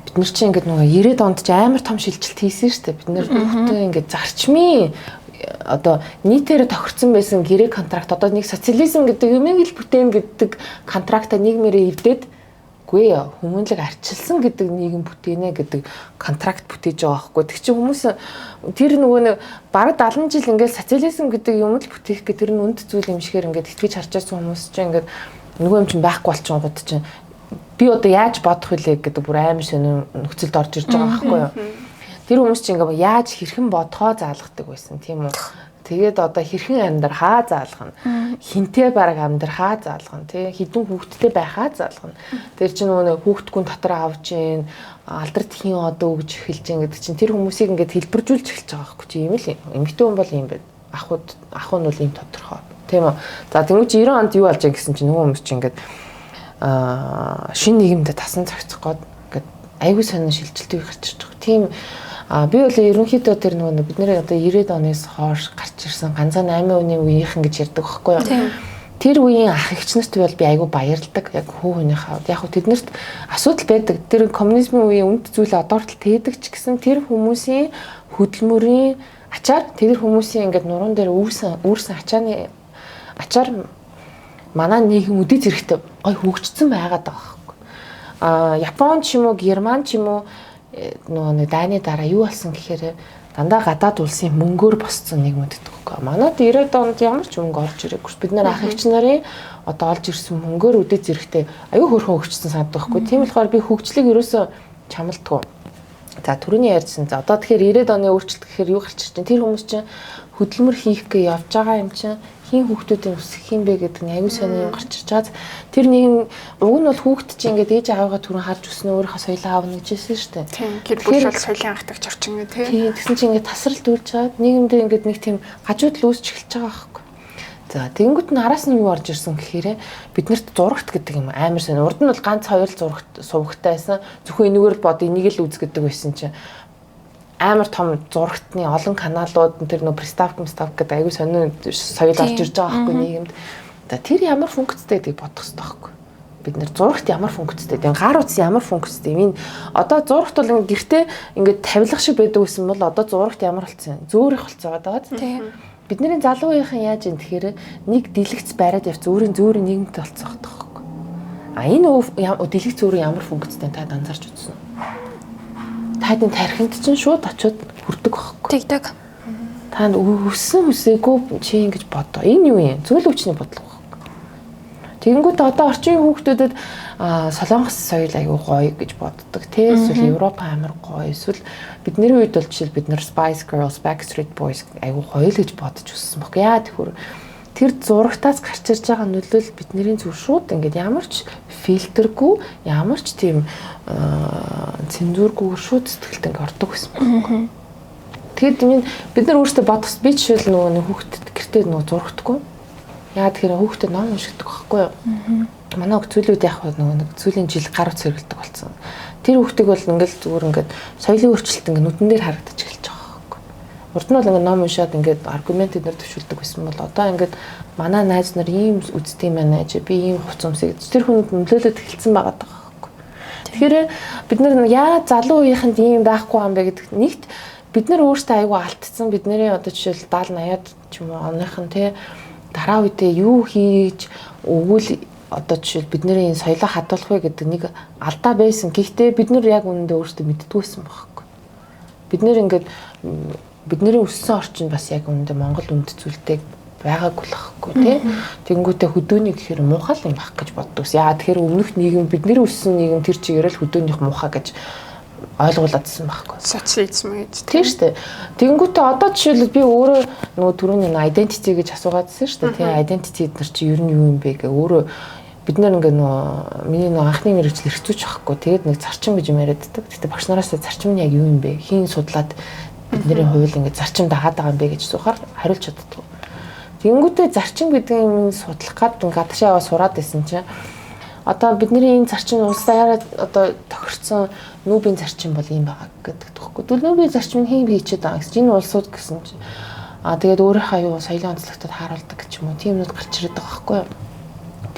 бид нар чинь ингээд нөгөө 90-ад онд ч амар том шилжилт хийсэн шүү дээ. Бид нар бүгдээ ингээд зарчмын одоо нийтээр тохирсон байсан гэрээ контракт одоо нэг социализм гэдэг юмыг л бүтээн гэдэг контрактаа нийгмээрээ эвдээд үгүй хүмүүнлэг арчилсан гэдэг нийгэм бүтээнэ гэдэг контракт бүтээж байгаа байхгүй. Тэг чи хүмүүс тэр нөгөө нэг бараг 70 жил ингээд социализм гэдэг юм л бүтээх гэх тэр нь үнд зүйл юм шигээр ингээд итгэж харж байсан хүмүүс чинь ингээд нөгөө юм чинь байхгүй болчихгод чинь би одоо яаж бодох вүлээ гэдэг бүр амар сонир нөхцөлд орж ирж байгаа байхгүй юу. Тэр хүмүүс чинь ингээ яаж хэрхэн бодхоо заалгадаг байсан тийм үү. Тэгээд одоо хэрхэн амьдрахаа заалгана. Хинтээ бараг амьдрахаа заалгана тий. Хідэн хүүхдтэй байхаа заалгана. Тэр чинь нөгөө хүүхдгүн дотор авч ийн алдарт хийн одоо өгж эхэлж ийн гэдэг чинь тэр хүмүүсийг ингээ хэлбэржүүлж эхэлж байгаа байхгүй чи юм л эмэгтэй хүн бол юм байна. Ах нь бол юм тодорхой. Тийм үү. За тэгвэл 90 онд юу болж байгаа гэсэн чинь нөгөө хүмүүс чинь ингээ шинэ нийгэмдээ тасан зохицох гээд ингээ айгүй сонир шилжилтийг гарч ирж байгаа. Тийм би бол ерөнхийдөө тэр нөгөө бид нэр одоо 90-ад оноос хойш гарч ирсэн ганцаа 8 өдрийн үеийнхэн гэж ярьдаг байхгүй юу. тэр үеийн ах эгч нарт бол би айгүй баярлдаг. Яг хүү хүнийхээ яг тэднэрт асуудал байдаг. Тэр коммунизмын үеийн үнд зүйл одоортол тээдэг ч гэсэн тэр хүмүүсийн хөдөлмөрийн ачаар тэр хүмүүсийн ингээд нуруунд дээр үүрсэн ачаар манай нийгэм үдээ зэрэгтэй гой хөгжсөн байгаад байгаа байхгүй. Япон ч юм уу, Герман ч юм уу нөгөө дайны дараа юу болсон гэхээр дандаа гадаад улсын мөнгөөр босцсон нийгмүүд гэдэг. Манайд 90-ад онд ямар ч мөнгө орж ирээгүй. Бид нар ах эгч нарын одоо олж ирсэн мөнгөөр үдээ зэрэгтэй аюу хөөрхөн хөгжсөн санагддаг байхгүй. Тийм болохоор би хөгжлийг ерөөсөө чамладгүй. За түрүүний ярьсан. За одоо тэгэхээр 90-ад оны өөрчлөлт гэхээр юу гарч ирж байна? Тэр хүмүүс чинь хөдөлмөр хийх гээ явж байгаа юм чинь хин хүүхдүүдийн өсөх юм бэ гэдэг нь аюу сони юм гарч ирж байгаа. Тэр нийгэм уг нь бол хүүхд чинь ингээд ээж аавгаа түрэн харж өснө өөрийнхөө соёлоо аавна гэж хэлсэн шүү дээ. Тийм. Гэр бүл бол соёлын анхдагч орчин гэх тийм. Тийм. Тэгсэн чинь ингээд тасралт үрж чаад нийгэмдээ ингээд нэг тийм гажууд л үүсч эхэлж байгаа байхгүй. За тэгэнгүүт нь араас нь юу орж ирсэн гэхээр биднэрт зурагт гэдэг юм амар сайн. Урд нь бол ганц хоёр зурагт сувагтай байсан. Зөвхөн энэгээр л бод энийг л үз гэдэг байсан чинь амар том зурагтны олон каналууд тэр нөө приставк гэдэг аягүй сонин соёл орж ирж байгаа байхгүй нийгэмд. За тэр ямар функцтэй гэдгийг бодох хэрэгтэй байхгүй. Бид нэр зурагт ямар функцтэй, гар утас ямар функцтэй. Энэ одоо зурагт бол гэртээ ингээд тавилах шиг байдаг гэсэн бол одоо зурагт ямар болцсон юм? Зөөрих болцоод байгаа тийм. Бидний залуу үеийнхэн яаж юм тэгэхээр нэг дэлгэц бариад явц өөрийн нийгэмд болцсон байхгүй. Энэ дэлгэц өөрөө ямар функцтэй та анзаарч үзсэн үү? Тайдын тархинд чинь шууд очиод хүрдэг байхгүй. Тэгдэг. Та өссөн үсээгүй чи ингэж бодоо. Энэ юу юм? Зөвлө өвчний бодлого байхгүй. Тэгэнгүүт одоо орчин хүүхдүүдэд солонгос соёл аягүй гоё гэж боддог. Эсвэл Европ амар гоё. Эсвэл бидний үед бол жишээл бид нар Spice Girls, Backstreet Boys аягүй гоё л гэж бодож өссөн баг. Яа тэгэхээр тэр зурагтаас гарч ирж байгаа нөлөөлөл бидний зүр шууд ингээд ямар ч фильтргүй, ямар ч тийм цензургүйгээр шууд сэтгэлд ингээд ордог гэсэн. Тэгэд бид нар өөрсдөө бодох би жишээл нөгөө хүүхдэд гэртээ нөгөө зурагдаггүй. Яа тэгэхээр хүүхдэд ном уншигдаг байхгүй юу? Манай хөлцүүлүүд яг нөгөө нэг цүлийн жил гар утас хэрэглэдэг болсон. Тэр хүүхдийг бол ингээд зүгээр ингээд соёлын өөрчлөлт ингээд нүдэн дээр харагдаж эхэлж байгаа. Урд нь бол ингээд ном уншаад ингээд аргумент эднэр төвшүүлдэг байсан бол одоо ингээд манай найз нар ийм үздэг юм байна гэж би ийм хувц өмсөй гэж тэр хүнд нөлөөлөд эхэлсэн байгаа байхгүй. Тэгэхээр бид нар яа залуу үеийнхэнд ийм байхгүй юм бэ гэдэг нэгт бид нар өөрсдөө аягүй алдсан бидний одоо жишээл 70 80-ад ч юм уу оныхон те дараа үедээ юу хийж өгвөл одоо жишээл бидний энэ соёлоо хадгалах вэ гэдэг нэг алдаа байсан. Гэхдээ бид нар яг үнэндээ өөрсдөө мэддэггүйсэн байхгүй. Бид нэр ингээд бидний өссөн орчинд бас яг үүндээ Монгол үнд зүйлтэй байгаагүй л байхгүй тий. Тэнгүүтээ хөдөөний гэхээр муухай юм байх гэж боддог. Яа тэгэхээр өмнөх нийгэм бидний өссөн нийгэм тэр чигээр л хөдөөнийх муухай гэж ойлгууладсан байхгүй. Социализм гэж тийм шүү дээ. Тэнгүүтээ одоо жишээлбэл би өөрөө нөгөө түрүүний identity гэж асуугаадсэн шүү дээ тий. Identity эднэр чи ер нь юу юм бэ гэ өөрөө бид нар ингээ нөгөө миний нөгөө анхны мэргэжил хэрэгцүүч байхгүй. Тэгээд нэг зарчим гэж юм яриаддаг. Гэтэ багш нараас зарчим нь яг юу юм бэ? Хин судлаад бидний хууль ингээд зарчим дагаад байгаа юм бэ гэж сухаар хариулж чаддаг. Тэнгүүтээ зарчим гэдэг юм судлах гад гадаашаа сураад байсан чинь одоо бидний энэ зарчим улсаараа одоо тохирцсон нүүбийн зарчим бол юм байгаа гэдэг тоххой. Тэгвэл нүүбийн зарчим нь хэн хийчихэд байгаа гэсэн чинь энэ улсууд гэсэн чинь тэгээд өөрийнхөө юу соёлын онцлогтод харуулдаг гэж юм уу тийм нүд гарч ирээд байгаа байхгүй юу.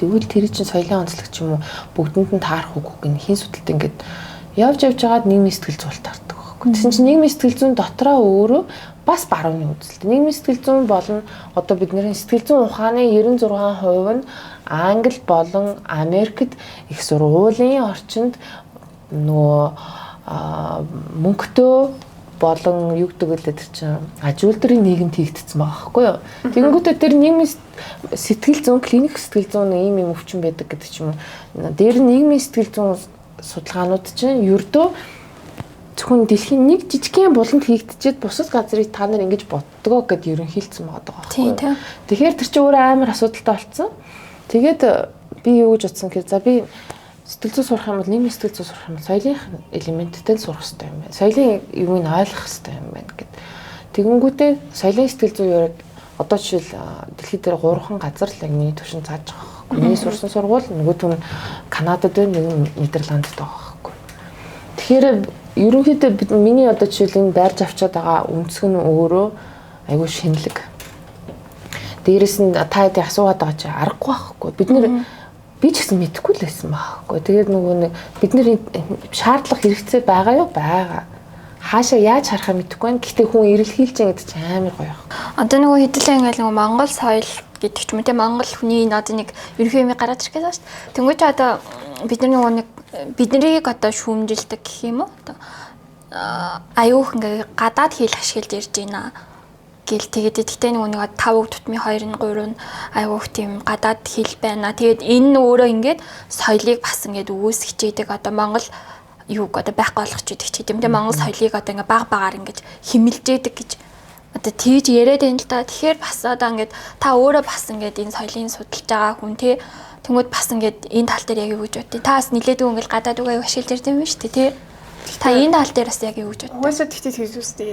Тэгвэл тэр чинь соёлын онцлог ч юм уу бүгдэнд нь таарах үгүй гин хин судалт ингээд явж яваад нийгмийн сэтгэл зүйн таардаг. Тэгсэн чинь нийгмийн сэтгэл зүйн дотроо өөрөө бас барууны үзэлт. Нийгмийн сэтгэл зүйн болон одоо бидний сэтгэл зүйн ухааны 96% нь Англи болон Америкт их сургуулийн орчинд нөгөө мөнгөтэй болон юу гэдэг вэ тэр чинь аж үйлдвэрийн нийгэмд хийгдсэн байгаа байхгүй юу. Тэгэнгүүтээ тэр нийгмийн сэтгэл зүйн клиник сэтгэл зүйн ийм юм өвчин байдаг гэдэг ч юм уу. Дээр нийгмийн сэтгэл зүйн судалгаанууд чинь ердөө зөвхөн дэлхийн нэг жижигхэн буланд хийгдчихэд бусад газрыг та нар ингэж боддгоо гэд ерөнхийлсэн байгаа байхгүй юу. Тэгэхээр тэр чинь өөрөө амар асуудалтай болцсон. Тэгээд би юу гэж утсан гэхээр за би сэтгэл зүй сурах юм бол нийгмийн сэтгэл зүй сурах юм бол соёлын элементтэй сурах хэрэгтэй юм байна. Соёлын юуг нь ойлгох хэрэгтэй юм байна гэд. Тэгэнгүүтээ соёлын сэтгэл зүй яг одоо жишээл дэлхийд дээр 3хан газар л яг миний төвшин зааж байгаа байхгүй. Миний сурсан сургууль нөгөөт нь Канадад байна, нэг нь Нидерландд байгаа байхгүй. Тэгэхээр ерөнхийдөө миний одоо жишээл энэ байрж авчаад байгаа өнцг нь өөрөө айгүй шинэлэг. дээрэс нь та хэд асуугаад байгаа чи аргагүй байхгүй. Бид нэр би ч гэсэн мэдэхгүй л байсан байхгүй. Тэгээд нөгөө нэг бидний шаардлага хэрэгцээ байгаа юу? Байгаа. Хаашаа яаж харахаа мэдэхгүй байна. Гэхдээ хүн эрэлхийлж байгаа гэдэг чинь амар гоё юм. Одоо нөгөө хэдүүлээ ингээл нөгөө Монгол соёл гэдэг ч юм уу те Монгол хүний одоо нэг ерөнхий юм гараад ирэх гэсэн шүү дээ. Тэнгүүч одоо бидний нөгөө нэг биднийг одоо шүүмжилдэг гэх юм уу? Одоо аюух ингээ гадаад хэл ашиглаж ирж байна гэл тэгээд тэгтээ нөгөө нэг 5 үг тутмын 2 нь 3 нь аюух тийм гадаад хэл байна. Тэгээд энэ өөрөө ингээд соёлыг бас ингээд үүсгэж идэг одоо Монгол юуг одоо байхгүй болгож идэг ч гэдэм тэ Монгол соёлыг одоо ингээ баг багаар ингээд химэлж идэг гэж одоо тэгж яриад байна л да. Тэгэхээр бас одоо ингээд та өөрөө бас ингээд энэ соёлын судалж байгаа хүн те тэнгууд бас ингээд энэ тал дээр яг юу гэж бодъё. Та бас нилээдгүй ингээд гадаад үг аюу ашиглаж ирдэг юм шүү дээ те. Та энэ тал дээр бас яг юу гэж бодъё. Угаасаа тэгтээ хэлжүүлстэй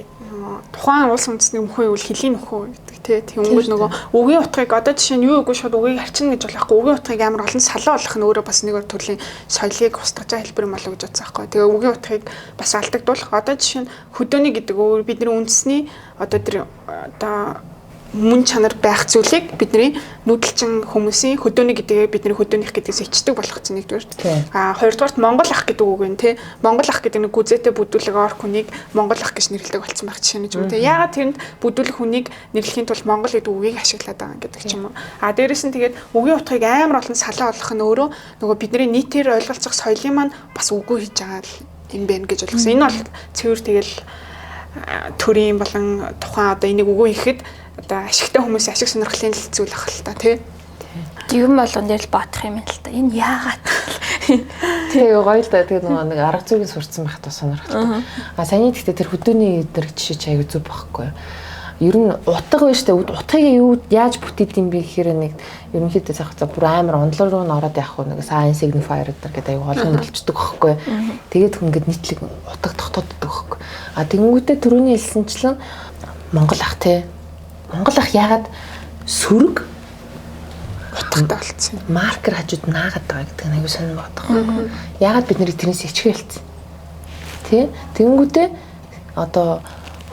тухайн улс үндэстний нөхөө бол хөлийн нөхөө гэдэг тий. Тэнгүүл нөгөө үгийн утгыг одоо жишээ нь юу үгүй шууд үгийг арчина гэж болохгүй. Үгийн утгыг амар олон салаа болох нь өөрөө бас нэг төрлийн соёлыг устгаж байгаа хэлбэр юм болоо гэж бодсон байхгүй. Тэгээ үгийн утгыг бас алдагдуулах. Одоо жишээ нь хөдөөний гэдэг өөр бидний үндэсний одоо тэр одоо мөн чанар байх зүйлийг бидний нүүдэлчин хүмүүсийн хөдөөний гэдгээ бидний хөдөөнийх гэдгээс ичдэг болгоцсон нэгдүгээр. Хоёрдугаарт Монгол ах гэдэг үг нь тий. Монгол ах гэдэг нэг гүзээтэй бүдүүлэг орк хүнийг Монгол ах гэж нэрлэдэг болсон байх жишээ нь ч юм уу тий. Яагаад тэрэнд бүдүүлэг хүнийг нэрлэхийн тулд Монгол гэдэг үгийг ашиглаад байгаа гэдэг ч юм уу. Дээрэс нь тэгээд үгийн утгыг амар олон салаа болгох нь өөрөө нөгөө бидний нийтээр ойлголцох соёлын маань бас үгүй хийж байгаа юм байна гэж ойлгосон. Энэ бол цэвэр тэгэл төрийн болон тухайн одоо энийг үгүй ихэд одоо ашигтай хүмүүсийн ашиг сонирхлын зүйл ах л та тий. Юм болгон дээр л бодох юм л та. Энэ яагаад? Тэгээ гоё л да. Тэгээ нэг арга зүйн сурцсан байх та сонирхолтой. Саяны гэхдээ тэр хөдөөний дээр жишээ чи аягүй зүг байхгүй. Ер нь утга байна штэ. Утгыг юу яаж бүтээд юм бэ гэхээр нэг ерөнхийдөө цаах за бүр амар онлоор руу ороод явах нэг сайн signifier гэдэг аягүй олон хэлцдэг байхгүй. Тэгээд хүн ингээд нийтлэг утга тогтооддаг байхгүй. Тэгэнгүүтээ түрүүний хэлсэнчлэн Монгол ах тий. Монгол ах яагаад сөрөг утгатай болцсон. Маркер хажууд наагаад байгаа гэдэг нь аягүй сонир бодох. Яагаад бид нэрийг тэрнээс ичгэлцсэн. Тэ? Тэнгүүтээ одоо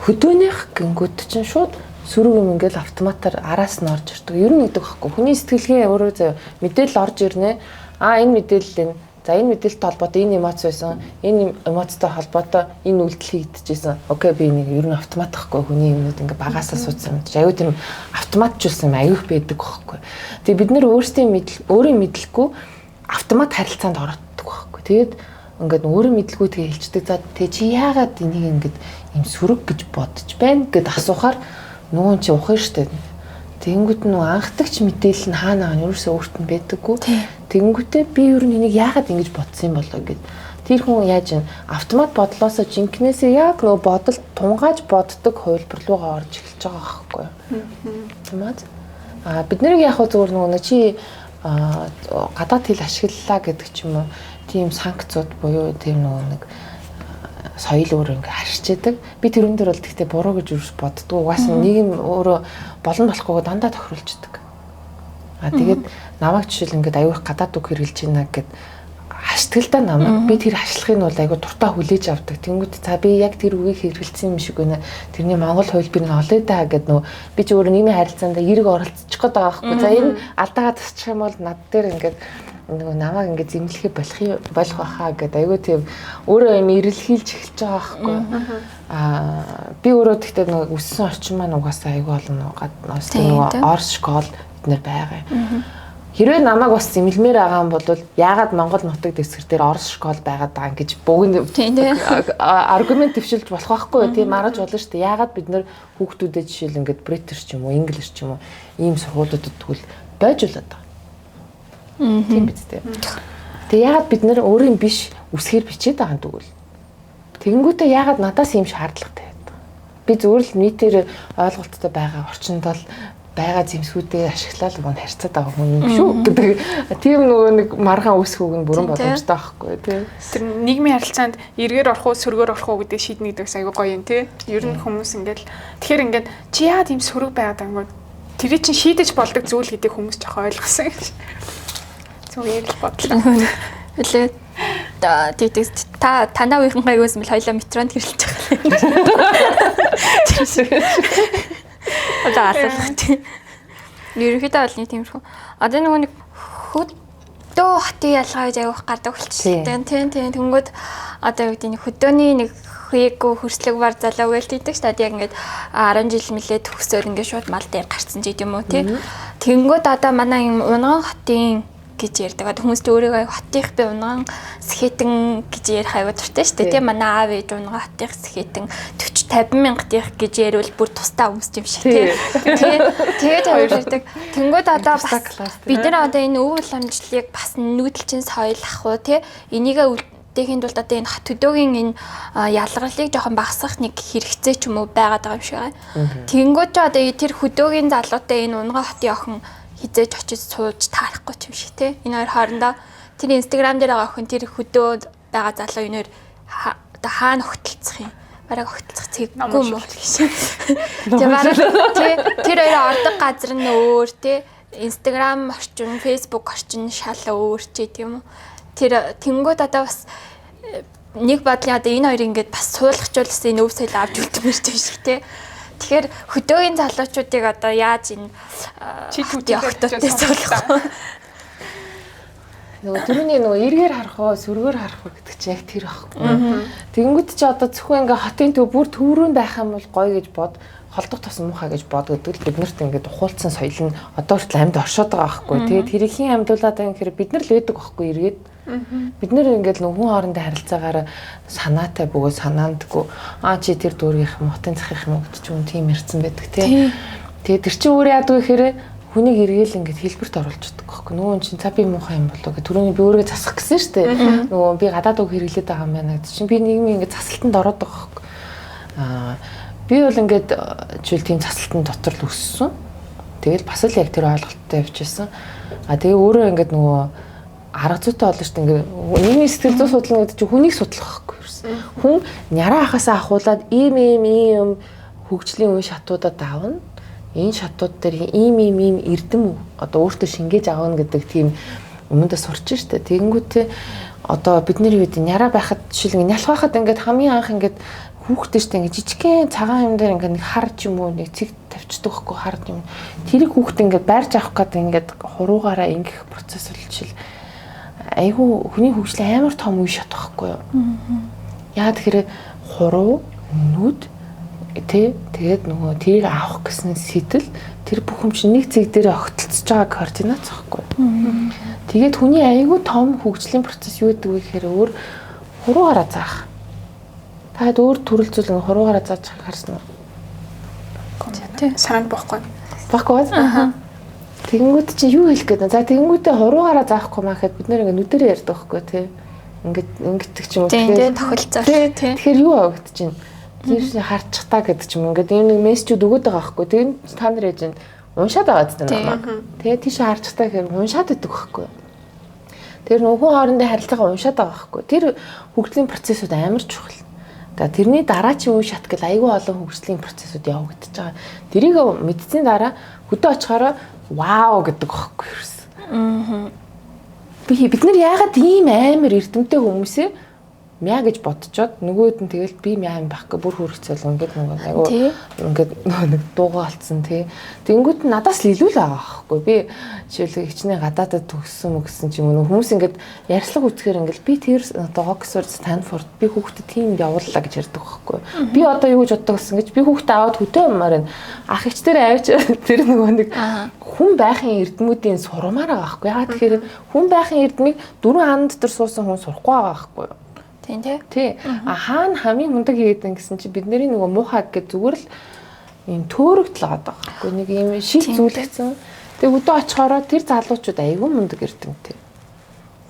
хөдөөнийх гингүүд чинь шууд сөрөг юм ингээл автоматар араас нь орж ирдэг. Ер нь гэдэг байхгүй. Хүний сэтгэлгээ өөрөө мэдээлэл орж ирнэ. Энэ мэдээлэл энэ. За энэ мэдээлэлтэй холбоотой энэ эмоц байсан. Энэ эмоцтой холбоотой энэ үйлдэл хийгдэжсэн. Окей би нэг ер нь автомат гэхгүй хүний юмнууд ингээ багасаа суудсан. Аюу тийм автоматжуулсан юм аюух байдаг байхгүй. Тэгээ бид нэр өөрийн мэдлэхгүй автомат харилцаанд ороод байхгүй. Тэгээд ингээд өөрийн мэдлгүй тэгээ хэлцдэг. За тэгээ чи яагаад энийг ингээд юм сөрөг гэж бодож байна гэд асуухаар нөгөө чи ухаан штэ. Тэнгүүд нь анхдагч мэдээлэл нь хаанаа нь ерөөсөө өөрт нь байдаггүй. Тэнгүүтээ би ер нь энийг яагаад ингэж бодсон юм болоо гэд. Тэр хүн яаж ин автомат бодлоосоо жинкнээсээ яг нөө бодол тунгааж боддог хувилбар руугаа орж эхэлж байгаа байхгүй юу. Тэмээд бид нэр яг зүгээр нөгөө чи гадаад хэл ашиглалаа гэдэг ч юм уу тийм санкцууд буюу тийм нөгөө нэг соёл өөр ингээ харьцдаг. Би тэрүүн дээр бол тэгтээ буруу гэж юус боддгоо. Угаасаа нийгэм өөрөө болон болохгүйгээ дандаа тохируулждаг. Тэгээд намайг жишээл ингээд аюух гадаад үг хэрэгжилж байна гэд хаштгэлдаа намайг би тэр хашлахыг нь бол аюу дуртай хүлээж авдаг. Тэнгүүд за би яг тэр үгийг хэрэгжилсэн юм шиг байна. Тэрний монгол хувилбарыг нь олъё даа гэд нөө би ч өөр нийгмийн харилцаанд эрг оролцчих гээд байгаа байхгүй. За энэ алдаагаа тасчих юм бол над дээр ингээд нөгөө намайг ингээд зэмлэхээ болох байхаа гэд аюу тийм өөрөө юм ирэлхийлж эхэлж байгаа байхгүй. Би өөрөө тэгтээ нөгөө өссөн орчин маань угаасаа аюу олон нөгөө орс школ бид нэр байгаа. Хэрвээ намайг бас зэмлэмээр байгаа юм бол яагаад Монгол нутаг дэвсгэр дээр орс школ байгаад байгаа гэж бүгд аргумент төвшилж болох байхгүй тийм маргаж болно шүү дээ. Яагаад бид нэр хүүхдүүдэд жишээл ингээд бритиш ч юм уу, инглиш ч юм уу ийм сургуулиудад тэгвэл байжулаад байгаа. Тийм биз дээ. Тэгээ яагаад бид нэр өөрийн биш үсгээр бичээд байгаа юм тэгвэл. Тэгэнгүүтээ яагаад надаас ийм шаардлагатай байдаг. Би зүгээр л нийтээр ойлголттой байгаа орчинд бол байгаа зэмсгүүдээ ашиглаад гоо харьцаад байгаа хүн юм шүү гэдэг. Тийм нөгөө нэг маргаан үсгүүг нь бүрэн боломжтой байхгүй тий. Тэр нийгмийн харилцаанд эргээр орох уу сөргөөр орох уу гэдэг шийднэ гэдэгс аягүй гоё юм тий. Ер нь хүмүүс ингээл тэгэхээр ингээд чи яа тийм сөрөг байгаад байгаа юм тэр чинь шийдэж болдог зүйл гэдэг хүмүүс жоохон ойлгосон гэж. Зүгээр л бодлоо. Үлээ танаа үеийн гайгаас мэл хоёлаа метронд хэрэлж байгаа. Одоо асуулах тийм. Ерөнхийдөө бол нэг тиймэрхүү. Одоо нөгөө нэг хөдөө хотын ялгаа гэж аявах гардаг болчихсон. Тийм. Тэнгүүд одоо юу гэдэг нь хөдөөний нэг хүйгүү хөрслөг бар залуу гээл тийдэг шүү дээ. Яг ингээд 10 жил мөлөө төгсөөр ингээд шууд мал дээр гарцсан ч гэдэм үү тий. Тэнгүүд одоо манай юм унган хотын гэж ярьдаг. Хүмүүс ч өөрийгөө хотынх би унган сэхэтэн гэж ярих аюу дуртай шүү дээ. Тийм манай аав ээж унган хотынх сэхэтэн 40-50 мянгатынх гэж ярил бүр тусдаа өмсч юм шиг тий. Тэгээд ярьдаг. Тэнгүүд одоо бас бид нар одоо энэ өв уламжлалыг бас нүүдэлчин соёл ах уу тий. Энийгээ Тэгэхэд бол одоо энэ хөдөөгийн энэ ялгарлыг жоохон багасгах нэг хэрэгцээ ч юм уу байгаад байгаа юм шиг байна. Тэнгүүд ч одоо тэр хөдөөгийн залуутай энэ унган хотын охин хизээж очиж сууж таарахгүй ч юм шиг те. Энэ хоёр хоорондоо тэр Instagram дээр байгаа охин тэр хөдөө байгаа залуу энээр одоо хаана огтлцох юм. Бараг огтлцох цэггүй юм уу гэж. Тэгээ бараг тэр хоёроо ордог газар нь өөр те. Instagram орчин, Facebook орчин шал өөр ч тийм үү. Тэр тэнгууд одоо бас нэг бодлын одоо энэ хоёрыг ингээд бас суулгачулсан энэ өв соёл авч үлдмээр тийм шиг тий. Тэгэхээр хөдөөгийн залуучуудыг одоо яаж энэ чидүүдийн охтуудтай суулгах вэ? Нөгөө түрүүний нөгөө эргээр харах уу, сүргээр харах уу гэдэг чинь яг тэр аахгүй. Тэнгүүд чи одоо зөвхөн ингээ хотын төв бүр төврөнд байх юм бол гоё гэж бод, холдох тус муухай гэж бодгодгүй бид нарт ингээд ухуулсан соёл нь одоо хүртэл амьд оршоод байгаа байхгүй. Тэгээд тэрхийн амьдуулаад байгаа гэхээр бид нар л байдаг байхгүй эргээд. Бид нэр ингээд хүн хоорондын харилцаагаар санаатай бөгөөд санаандгүй чи тэр дүүргийнх юм хотын захих юм гэж юм тийм ярьсан байдаг тий. Тэгээд тэр чинь өөрөө яадаг гэхээр хүнийг эргээл ингээд хэлбэрт оруулж чаддаг байхгүй. Нөгөө чинь цаа би муухай юм болоо гэх түрүүний би өөрөө засах гэсэн шүү дээ. Нөгөө би гадаад үг хэрэглээд байгаа юм байна гэдэг чинь би нийгмийн ингээд засалтанд ороод байгаа байхгүй. Би бол ингээд жишээл тийм засалтын дотор л өссөн. Тэгэл бас л яг тэр ойлголттой явчихсан. Тэгээ өөрөө ингээд нөгөө арга зүйтэй болно шүү дээ. Ингээд нийгмийн сэтгэл зүй судлал гэдэг чинь хүнийг судлах байхгүй юу? Хүн няраа ахасаа ахуулаад ийм хөгжлийн үе шатуудад давна. Энэ шатууд дээр ийм эрдэм одоо өөртөө шингээж авах гэдэг тийм өмнөдөө сурч штэ. Тэгэнгүүтээ одоо бидний үед няраа байхад жишээл ингээд нялх байхад ингээд хамгийн анх ингээд хүүхдээ штэ ингээд жижигхэн цагаан юм дээр ингээд нэг хар ч юм уу нэг цэг тавьчихдаг байхгүй хар юм. Тэрийг хүүхдээ ингээд байрж авах гэдэг ингээд хуруугаараа ингэх процесс бол жишээл айгу хүний хөгжлийн амар том үе шат байхгүй юу. Яа тэгэхээр хуруу нүд тэгээд нөгөө тэрийг авах гэсэн сэтэл тэр бүх юм чинь нэг цэг дээр огтлцож байгаа координац байхгүй. Тэгээд хүний айгүй том хөгжлийн процесс юу гэдэг вэ гэхээр өөр хуруугаараа заах. Таад өөр төрөл зүйл хуруугаараа зааж харсан уу? Санаанд бохгүй. Баггүй. Тэгэнгүүт чи юу хэлэх гээд. За тэгэнгүүтээ хуруугаараа заахгүй маа гэхэд бид нэр ингээ нүдэрээ ярьдаг байхгүй тий. Ингэдэг ч юм уу. Тэгээд тохилцоо тий. Тэгэхээр юу авагдаж чинь тэр харчих та гэдэг ч юм ингээд ийм нэг мессежүүд өгöd байгаа байхгүй. Тэгээд та нар ээж уншаад байгаа гэдэг юм аа. Тэгээд тийш харчих та гэхээр уншаад идэг байхгүй. Тэр нөгөө хоорондын харилцаагаа уншаад байгаа байхгүй. Тэр хөгжлийн процессууд амар чухал. Тэгээд тэрний дараачийн үе шат гэл айгүй олон хөгжлийн процессууд явагдаж байгаа. Тэрийг мэдсэний дараа хөдөө очихороо вау гэдэг байхгүй юу. Бид нар яагаад ийм амар эрдэмтэй хүмүүсээ мяа гэж бодцоод нөгөөд нь тэгэл би мяа юм байхгүй бүр хүрхцэл ингээд нөгөө айгу ингээд нэг дуугаа алдсан тий. Тэнгүүд надаас л илүү л байгаа байхгүй би жишээл хичнээн гадаадад төгссөн ч юм уу хүмүүс ингээд ярьслага үтгэхээр ингээд би тэр одоо Оксфорд Станфорд би хүүхдэд тийм явууллаа гэж ярьдаг байхгүй. Би одоо юу гэж боддог гэсэн гэж би хүүхдэд аваад хөтөө юмар ах ич дээр авч тэр нөгөө нэг хүн байхын эрдэмүүдийн сурмаар байгаа байхгүй. Яагаад тэгэхээр хүн байхын эрдмийг 4 хаан дотор суусан хүн сурахгүй байгаа байхгүй. Тий. Хаана хамгийн мундаг хийгээд гэсэн чи бидний нөгөө муухай гэж зүгээр л ийм төөрөгдөл байгаа байхгүй нэг ийм шил зүйлэгцэн. Тэгээ өдөө очихороо тэр залуучууд айгүй мундаг эрдэмтэй.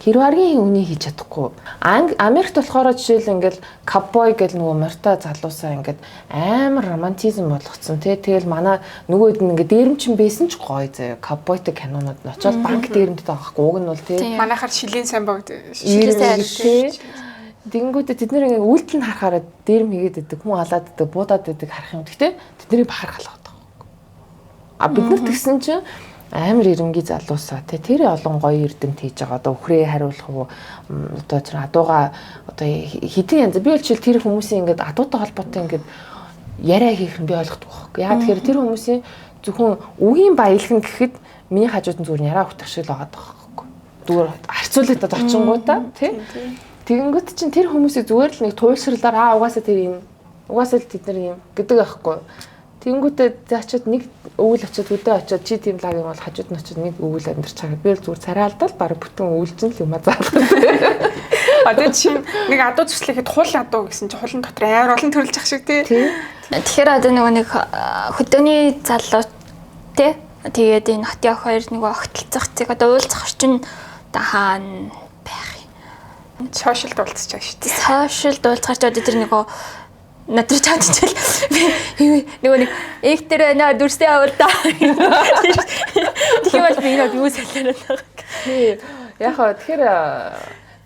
Хэрваргийн үнийг хийж чадахгүй. Америкт болохоор жишээл ингээл кавбой гэл нөгөө морьтой залуусаа ингээд амар романтизм болгоцсон тий. Тэгэл манай нөгөөд нь ингээд дээрэмчин байсан ч гоё заяа. Кавбойтой кинонууд нь очоод банк дээрэмтэй байгаа байхгүй. Уг нь бол тий. Манайхаар шилийн сайн баг шилийн сайн. Тэнгүүтээ тэд нэр ингээ үйлдэл нь харахаараа дээрм хийгээд идэг, хүн алаад идэг, буудаад идэг харах юм. Гэхдээ тэднийг бахар халахдаг байхгүй. Бид нар тэгсэн чинь амар ирэмгийн залуусаа тэр олон гоё эрдэмт хийж байгаа. Одоо өхрөө хариулах уу одоо тэр адууга одоо хэдийн янз би бол жишээл тэр хүмүүсийн ингээ адуутай холбоотой ингээ яриа хийх нь би ойлгохгүй байхгүй. Яа тэгэхээр тэр хүмүүсийн зөвхөн үгийн баялаг нь гэхэд миний хажууд нь зүгээр яраа хутах шиг л байгаа байхгүй. Зүгээр харьцуулагдаад очингуудаа тий. Тэгэнгүүт чинь тэр хүмүүсийг зүгээр л нэг туйлшрлаар угаасаа тэр юм угаасаа л тэд нар юм гэдэг байхгүй. Тэгэнгүүтээ заачаад нэг өвөл очиод үдээ очиод чи тийм лаг юм бол хажууд нь очиод нэг өвөл амьдарч байгаа. Би л зүгээр царайлдал баг бүтэн өвөлжин л юм заалгаа. Одоо чи нэг адуу зүслэхэд хул адуу гэсэн чи хулын дотор амар олон төрөлж ах шиг тий. Тэгэхээр одоо нэг хөдөөний залуу тий. Тэгээд энэ хотын ох хоёр нэг огтлцох зэг одоо уулзах орчин одоо хаана байх юм. Сошиалд уулзчих шүү дээ. Сошиалд уулзахаар ч одоо тэр нөгөө надрч чадчихвал нөгөө нэг эктэр наа дүрсээ авалтаа. Тэгэхээр би нэг юу салаад байгаа. Тий. Яг хаа тэгэхээр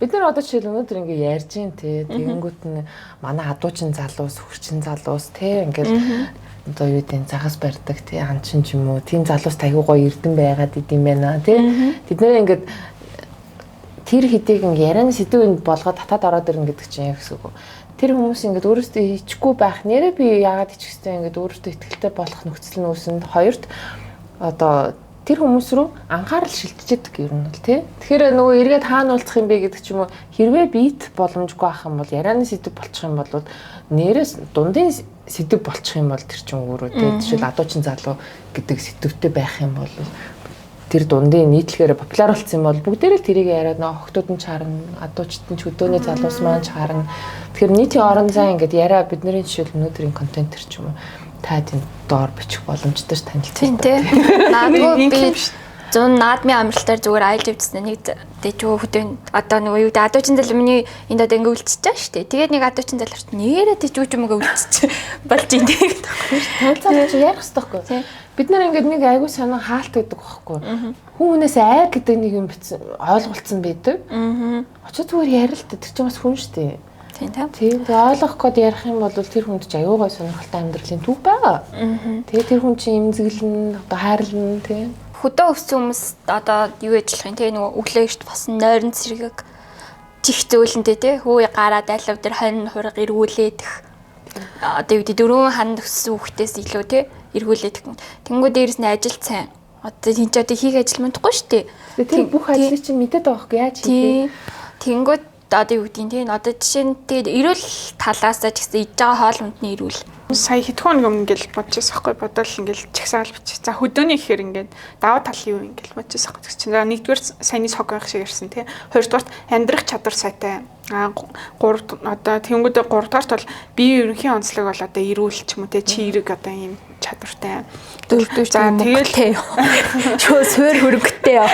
бид нар одоо жишээл өнөөдөр ингээ ярьж гин тий. Тэгэнгүүт нь манай адуучин залуус, хөрчин залуус тий ингээд одоо юу гэдэг загас барьдаг тий анчин ч юм уу тийм залуус аягүй гоё эрдэн байгаад идэм байна тий. Бид нэр ингээд тэр хэдийг ингээ ярианы сэдвэнд болгоод татаад ороод ирнэ гэдэг чинь яг гэсэн үг. Тэр хүмүүс ингээд өөрөөсөө хийчихгүй байх нэрээ би яагаад хийчих хэвтэй ингээд өөрөөсөө ихтгэлтэй болох нөхцөл нь үүсэнд хоёрт одоо тэр хүмүүс рүү анхаарал шилжчихэдэг юм бол тий. Тэгэхээр нөгөө эргээд хаана уулзах юм бэ гэдэг ч юм уу хэрвээ бит боломжгүй ах юм бол ярианы сэдв болчих юм бол нэрээс дундын сэдв болчих юм бол тэр чинь өөрөө тий. Жишээл адуучин залуу гэдэг сэдвтэй байх юм бол тэр дундын нийтлэгээр популяр болсон юм бол бүгдээрээ л тэрийг яриад нөө охтууд нь чарна, адуучдын ч хөдөөний залуус маань чарна. Тэгэхээр нийтийн орон зай ингээд яриа бидний жишээл өнөөдрийн контентер ч юм уу та тийм доор бичих боломжтой ш танилцуулах. Тийм тий. Наадгүй би 100 наадмын амралтаар зүгээр айлж өвдсөн нэг дэжүү хөдөөнд одоо нөгөө юу гэдэг адуучин залмны энд одоо ингээ үлдчихэж байгаа шүү дээ. Тэгээд нэг адуучин заларч нэрээ дэжүү ч юм ингээ үлдчихэж болж ин тий. Танилцаад чи ярих хэрэгтэй байхгүй. Бид нар ингээд нэг айгүй санаа хаалт гэдэг байхгүй. Хүмүүнээс айр гэдэг нэг юм битсэн ойлголцсон байдаг. Очоод зүгээр ярил л тэр чинь бас хүн шүү дээ. Тийм тийм. Тэгээ ойлгох гээд ярих юм бол тэр хүнд ч аюугай сонирхолтой амьдралын төв байгаа. Тэгээ тэр хүн чинь эмзэглэн одоо хайрлна тий. Хөдөө өссөн хүмүүс одоо юу ажиллах юм те нөгөө өглөө эрт босон нойрон цэрэг чих зөөлөнтэй те хөөе гараад айлав дээр хонь хураг эргүүлээдэх одоо юу гэдэг дөрөв ханд өссөн хүүхдээс илүү те эргүүлээдэх. Тэнгүү дээрс нь ажил сайн. Одоо тийч одоо хийх ажил мандахгүй шүү дээ. Тэр бүх ажлыг чинь мэдээд байгаа хгүй яаж хийх вэ? Тэнгүүд одоо юу гэдгийг тийм одоо жишээ нь тэгээд эрүүл талаасаа ч гэсэн иж байгаа хоол хүнсний эрүүл. Сая хэдхэн өмнө ингээл бодчихсон байхгүй бодвол ингээл чагсаал бичих. За хөдөөний ихээр ингээд даваа тал юу ингээл бодчихсон байхгүй. Чинь нэгдүгээр саяны сог байх шиг ярьсан тий. Хоёрдугаарт амьдрах чадвар сайтай. Гурав одоо тэнгүүдээ гуравдугаарт бол биеийн ерөнхий онцлог бол одоо эрүүл ч юм уу тий чи эрэг одоо ийм чадвартай. Дөрөвдүгээр за тэгэл шөө суур хөрөнгөтэй яа.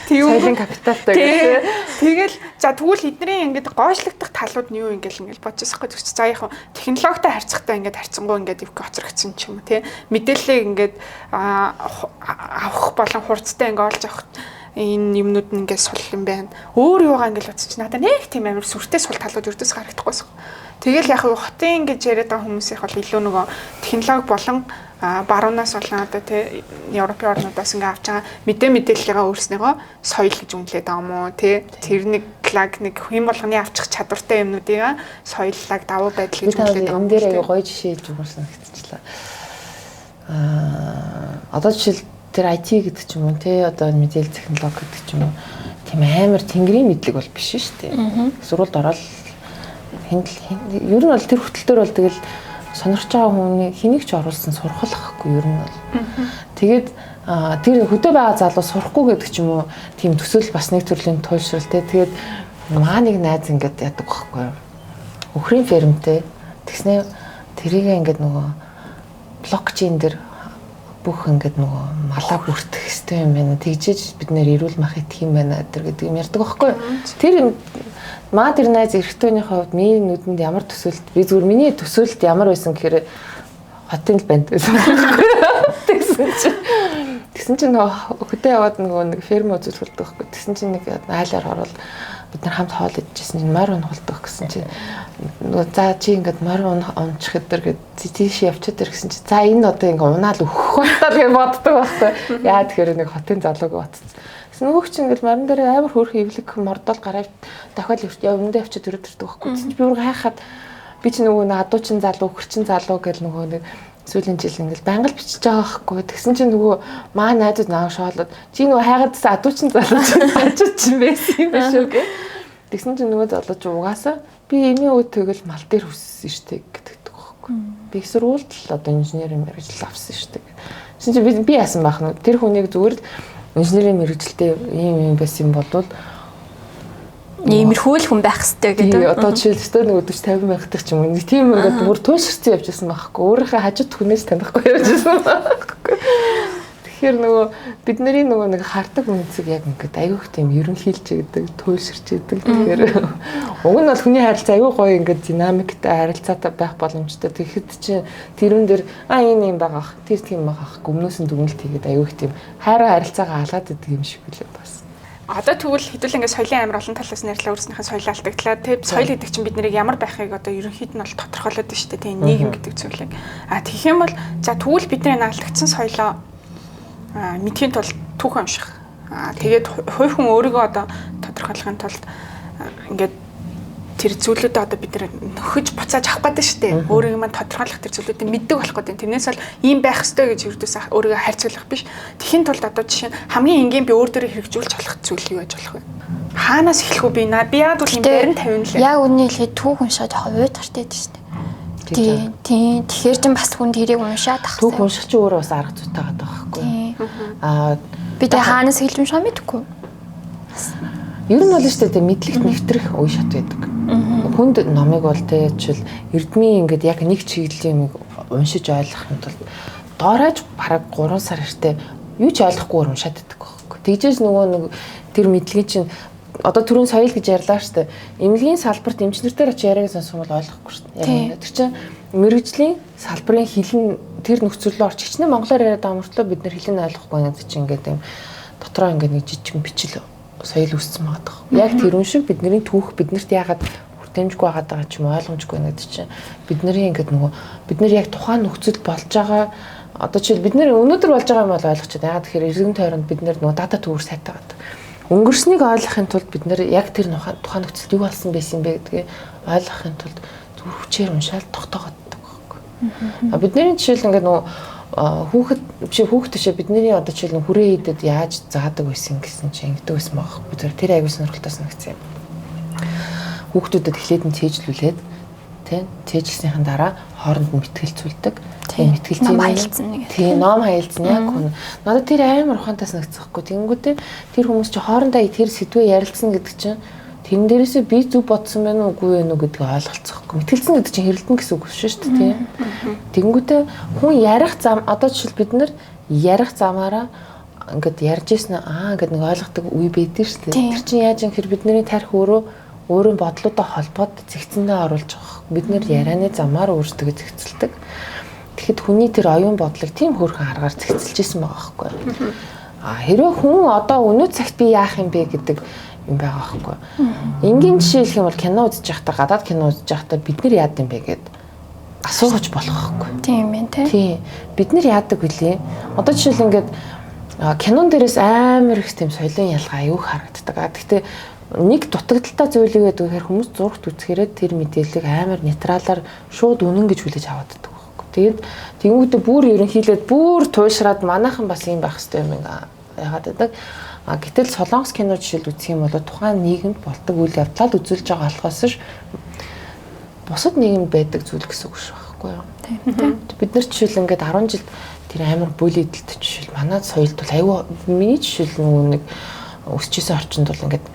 Соёлын капиталтай гэх. Тэгэл за тэгвэл эдний ингээд гоошлогдох талууд нь юу ингээл бодчихсон байхгүй. За яг технологитой харьцахтаа ингээд харьцангуй ингээд ивк оцрогдсон ч юм уу тий. Мэдээллийг ингээд авах болон хурцтай ингээд олж авах энэ юмнууд нь ингээд сул юм байна. Өөр юугаа ингээд утасч надад нэг тийм амар сүртэй сул талууд өрдөөс харагдахгүйсэн. Тэгэл яг хотын ингэж яриад байгаа хүмүүсийнх бол илүү нөгөө технологи болон баруунаас болон одоо тий Европын орнуудаас ингээ авч байгаа мэдээллийгээ өөрснийгөө соёл гэж үнэлээд байгаа юм уу тий тэр нэг лаг нэг хэм болгоны авчих чадвартай юмнуудыг соёллаг давуу байдал гэж үнэлээд байгаа юм. Дээр аяга гоё жишээ хэлж өгсөн хэвчээ. Одоо жишээл тэр IT гэдэг ч юм уу тий одоо мэдээлэл технологи гэдэг ч юм уу тийм амар тэнгэрийн мэдлэг бол биш шүү дээ. Сургуульд ороод ер нь бол тэр хөтөлтөр бол тэгэл сонирхож байгаа хүний хэнийг ч оруулсан сурхал ахгүй ер нь бол. Тэгээд тэр хөдөө байгаа залуу сурахгүй гэдэг ч юм уу тийм төсөөл бас нэг төрлийн туйлшрал те. Тэгээд маа нэг найз ингээд яадаг байхгүй юу. Өхрийн фермтэй тэгснэ тэрийг ингээд нөгөө блокчейн дээр бүх ингээд нөгөө малаа бүртгэх хэрэгтэй юм байна. Тэгжиж бид нэр эрүүл мах идэх юм байна гэдэг юм ярьдаг байхгүй юу. Тэр маа тэр найз эрэгтэйний хувьд миний нүдэнд ямар төсөөлт би зүгээр миний төсөөлт ямар байсан гэхээр хотын л банд байсан. Тэгсэн чинь нөгөө хөдөө яваад нэг ферм үзүүлэлт байхгүй. Тэгсэн чинь нэг айлаар ороод бид нар хамт хоол идчихсэн чинь морь унахулдаг гэсэн чинь нөгөө за чи ингээд морь унчих өдөр гэдэг тийш явчихад ир гэсэн чинь за энэ одоо ингээд унаал өгөх болтоо гэж боддог байхгүй. Яа тэгэхээр нэг хотын залууг батцсан. Нөгөөч ингээд маран дээр амар хөөрхөн ивлэг мордол гараад дахиад өмнөдөө явчихад өрөөд ирдэг байхгүй. Би бүр хайхаад би ч нөгөө адуучин залуу, хөрчин залуу гэл нөгөө нэг сүүлийн жил ингээл байнга л бичиж байгаа байхгүй. Тэгсэн чинь нөгөө маа найзууд наа шоолоод чи нөгөө хайгаадсан адуучин залууч хажууд чинь байсан юм биш үү гэ. Тэгсэн чинь нөгөө залууч угаасаа би эмээ өө тэгэл мал дээр хүссэн штэ гэдэг байхгүй. Би их сургуульд л одоо инженерийн мэргэжил авсан штэ. Тэгсэн чинь би яасан байх нь тэр хүнийг зүгээр л инженерийн мэргэжилтэй ийм байсан юм болвол иймэрхүү л хүн байх хэрэгтэй гэдэг. Одоо жишээлбэл нөгөө 40 50 байхдаг ч юм уу. Тийм ингээд бүр туйлширсан явж байсан байхгүй. Өөрийнхөө хажууд хүнээс танихгүй явж байсан байхгүй. Тэгэхээр нөгөө бидний нөгөө нэг хардаг үнцэг яг ингээд аюух тийм ерөнхийлж идэг, туйлширч идэг. Тэгэхээр уг нь бол хүний харилцаа аюу гоё ингээд динамиктай харилцаатай байх боломжтой. Тэгэхэд чи тэрүүн дээр энэ юм байгаа. Тэр тийм байгаа. Өмнөөс нь дүгнэлт хийгээд аюух тийм хайраа харилцаагаа алгаад идэг юм шиг үлээ бас. Одоо тэгвэл хэдүүл ингээд соёлын амар олон талаас нэрлээ өөрснийхээ соёлоо алдагдлаа. Тэг соёл гэдэг чинь бид нарыг ямар байхыг одоо ерөнхийд нь бол тодорхойлоод байна шүү дээ. Тийм нийгэм гэдэг зүйлийг. Тэгэх юм бол за тэгвэл бидний наалдагдсан соёлоо мэдхийн тулд түүхэн унших. Тэгээд хувь хүн өөрийгөө одоо тодорхойлохын тулд ингээд тэр зүйлүүдээ одоо бид нөхөж буцааж авах гэдэг шүү дээ. Өөрийгөө маань тодорхойлох тэр зүйлүүдийг мэддэг болох гэдэг. Тэрнээс бол ийм байх ёстой гэж юрдээс өөрийгөө харьцуулах биш. Тэхийн тулд одоо жишээ нь хамгийн энгийн би өөр дээрээ хэрэгжүүлж болох зүйл юу гэж болох вэ? Хаанаас эхлэх вэ? Би яад бол юм дээр нь 50 л. Яг үнэ хэлэхэд түүх уншаа жоохон уйд гартай байдаг шүү дээ. Тийм. Тэгэхээр ч бас хүн тэрийг уншаад тахсан. Түүх унших чи өөрөө бас арга зүйтэйгээд байгаа байхгүй. Би тэ хаанаас эхэлж уншаа мэдэхгүй. Ер нь бол шүү дээ мэдлэгт нэвтрэх үе шат байдаг. Хүнд номыг бол тэ жишээл эрдмийн ингээд яг нэг чиглэлийн уншиж ойлгохын тулд доорож бараг 3 сар хэртэ юу ч ойлгохгүй уншаад байдаг байхгүй. Тэгжээс нөгөө нэг тэр мэдлэгийн чинь одоо түрүүн соёл гэж ярьлаа шүү дээ. Эмнэлгийн салбарт эмчнэрээр очиж яриаг сонсох бол ойлгохгүй шүү дээ. Тэр чинь мэрэгжлийн салбарын хэлэн тэр нөхцөлөөр орч хичнээн монголоор яриад байгаа мөртлөө бид нэр хэлэн ойлгохгүй гэдэг чинь ингээд юм дотроо ингээд нэг жижигэн бичил соёл үүссэн байгаа. Яг тэрүүн шиг бидний түүх биднэрт яагаад хүртээмжгүй байгаа ч юм ойлгомжгүй гэдэг чинь бидний ингээд нөгөө бид нар яг тухайн нөхцөл болж байгаа одоо жишээл бид нар өнөөдөр болж байгаа юм бол ойлгочиход яагаад тэгэхээр эргэн тойронд бид нар нөгөө дата төвөр сайтаагаад өнгөрснийг ойлгохын тулд бид нар яг тэр тухайн нөхцөлд юу болсон байсан бэ гэдгийг ойлгохын тулд зүр хүчээр уншаал тогтоогоод байгаа. Бидний жишээл ингээд нөгөө хүүхэд тишээ бидний одоо жишээл хүрээ хийдэд яаж заадаг байсан гэсэн чинь ингэдэг байсан байгаа. Бид тэр аягүй сонирхолтой санагдсан юм. Хүүхдүүдэд эхлээд нь цээжлүүлээд цээжлснийхэн дараа хооронд нь мэтгэлцүүлдэг. Тийм ном хаялцсан яг хүн. Надад тэр амар ухаантай санагдчихгүй. Тэнгүүтээ тэр хүмүүс чи хоорондоо тэр сэдвээ ярилцсан гэдэг чинь тэрэн дээрээсээ би зүг бодсон байна уугүй вэ гэдгийг ойлголцохгүй. Мэтгэлцэн гэдэг чинь хэрэлдэн гэсэн үг шүү дээ тийм. Тэнгүүтээ хүн ярих зам одоо жишээл бид нар ярих замаараа ингээд ярьж ийсэн ингээд нэг ойлгодог үе байдаг шүү дээ. Тэр чинь яаж юм хэр бидний тарих өөрийн бодлуудаа холбоод зэгцэндээ оруулж байгаа. Бид нэр ярианы замаар өөрсдөө зэгцэлдэг. Тэгэхэд хүний тэр оюун бодлыг тийм хөөрхөн аргаар зэгцэлж исэн байгаа байхгүй. Хэрвээ хүн одоо өнөө цагт би яах юм бэ гэдэг юм байгаа байхгүй. Энгийн жишээ хэлэх юм бол кино үзэж байхдаа гадаад кино үзэж байхдаа бид нар яад юм бэ гэд асууж болох байхгүй. Тийм ээ тий. Бид нар яадаг үлээ. Одоо жишээл ингээд кинон дээрээс амар их тийм соёлын ялгаа аюу харагддаг. Гэхдээ нэг дутагдaltaй зүйл юу гэдэг вэ? Хүмүүс зургт үзэхээрээ тэр мэдээллийг амар нейтралаар шууд үнэн гэж хүлээж аваад байдаг байхгүй. Тэгээд тэнгуүтэ бүр ерөнхийдөө бүр туйшраад манайхан бас юм байх хэрэгтэй юм яагаад гэдэг. Гэтэл солонгос кино жишээл үзэх юм бол тухайн нийгэмд болдог үйл явдлаа үзүүлж байгаа болохоос ш бусад нийгэмд байдаг зүйл гэсэн үг шүү байхгүй юу. Бид нар жишээл ингээд 10 жилд тэр амар бүлэдэлт жишээл манай соёлд бол аюу миний жишээл нэг өсчихсэн орчинд бол ингээд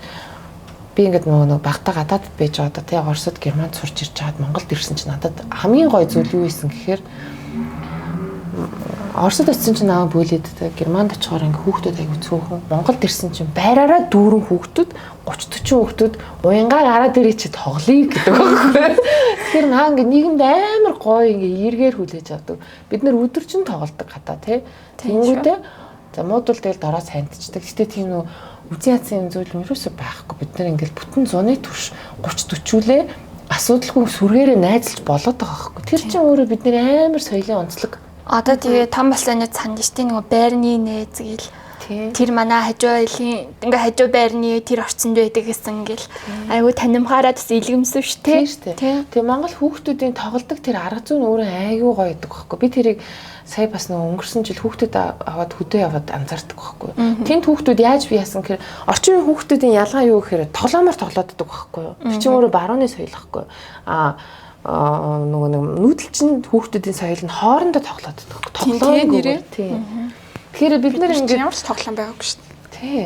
би ингээд нөгөө багтаа гадаадд байж байгаа да тий Оросд Германд сурч ирж чаад Монголд ирсэн чинь надад хамгийн гоё зүйл юу байсан гэхээр Оросд очсон чинь аа бүлээд Германд очихоор ингээ хүүхдүүд аягүй цөөхөн Монголд ирсэн чинь байраараа дүүрэн хүүхдүүд 30 40 хүүхдүүд уянгаа гараа дээрээ чи тоглоё гэдэг байхгүй. Тэгэхээр наа ингээ нийгэмд амар гоё ингээ эргээр хүлээж авдаг. Бид нар өдөржин тоглодог хата тий. Тэнгүүдээ за муудвал тэгэл дороо сандчдаг. Гэтэ тийм нөө үзэн ядсан юм зүйл юусоо байхгүй. Бид нар ингээл бүтэн зуны турш 30 40-үлээ асуудалгүй сүргээрээ найзалж болоод байгаа байхгүй. Тэр чинь өөрөө бидний амар соёлын онцлог. Одоо тэгээ том болсоны цанд штий нөгөө байрны нээз гээл тэр манай хажуу илийн ингээ хажуу байрны тэр орчинд байдаг гэсэн ингээл айгу танимхаараа бас илгэмсв ш тий. Тэгээ Монгол хүүхдүүдийн тоглодог тэр арга зүйн өөрөө айгүй гоё гэдэг байхгүй. Би тэрийг сая бас нэг өнгөрсөн жил хүүхдүүд аваад хөдөө яваад анзаардаг байхгүй. Тэнд хүүхдүүд яаж би яасан гэхээр орчин үеийн хүүхдүүдийн ялгаа юу гэхээр тоглоомоор тоглооддаг байхгүй юу. Тэр чинь өөрөө барууны соёл байхгүй. Нөгөө нэг нүүдэлчин хүүхдүүдийн соёл нь хоорондоо тоглооддаг. Тоглоомгүйгээр тий. Тэгэхээр бид нэр ингээд ямар ч тоглоом байгаагүй шүү дээ. Тий.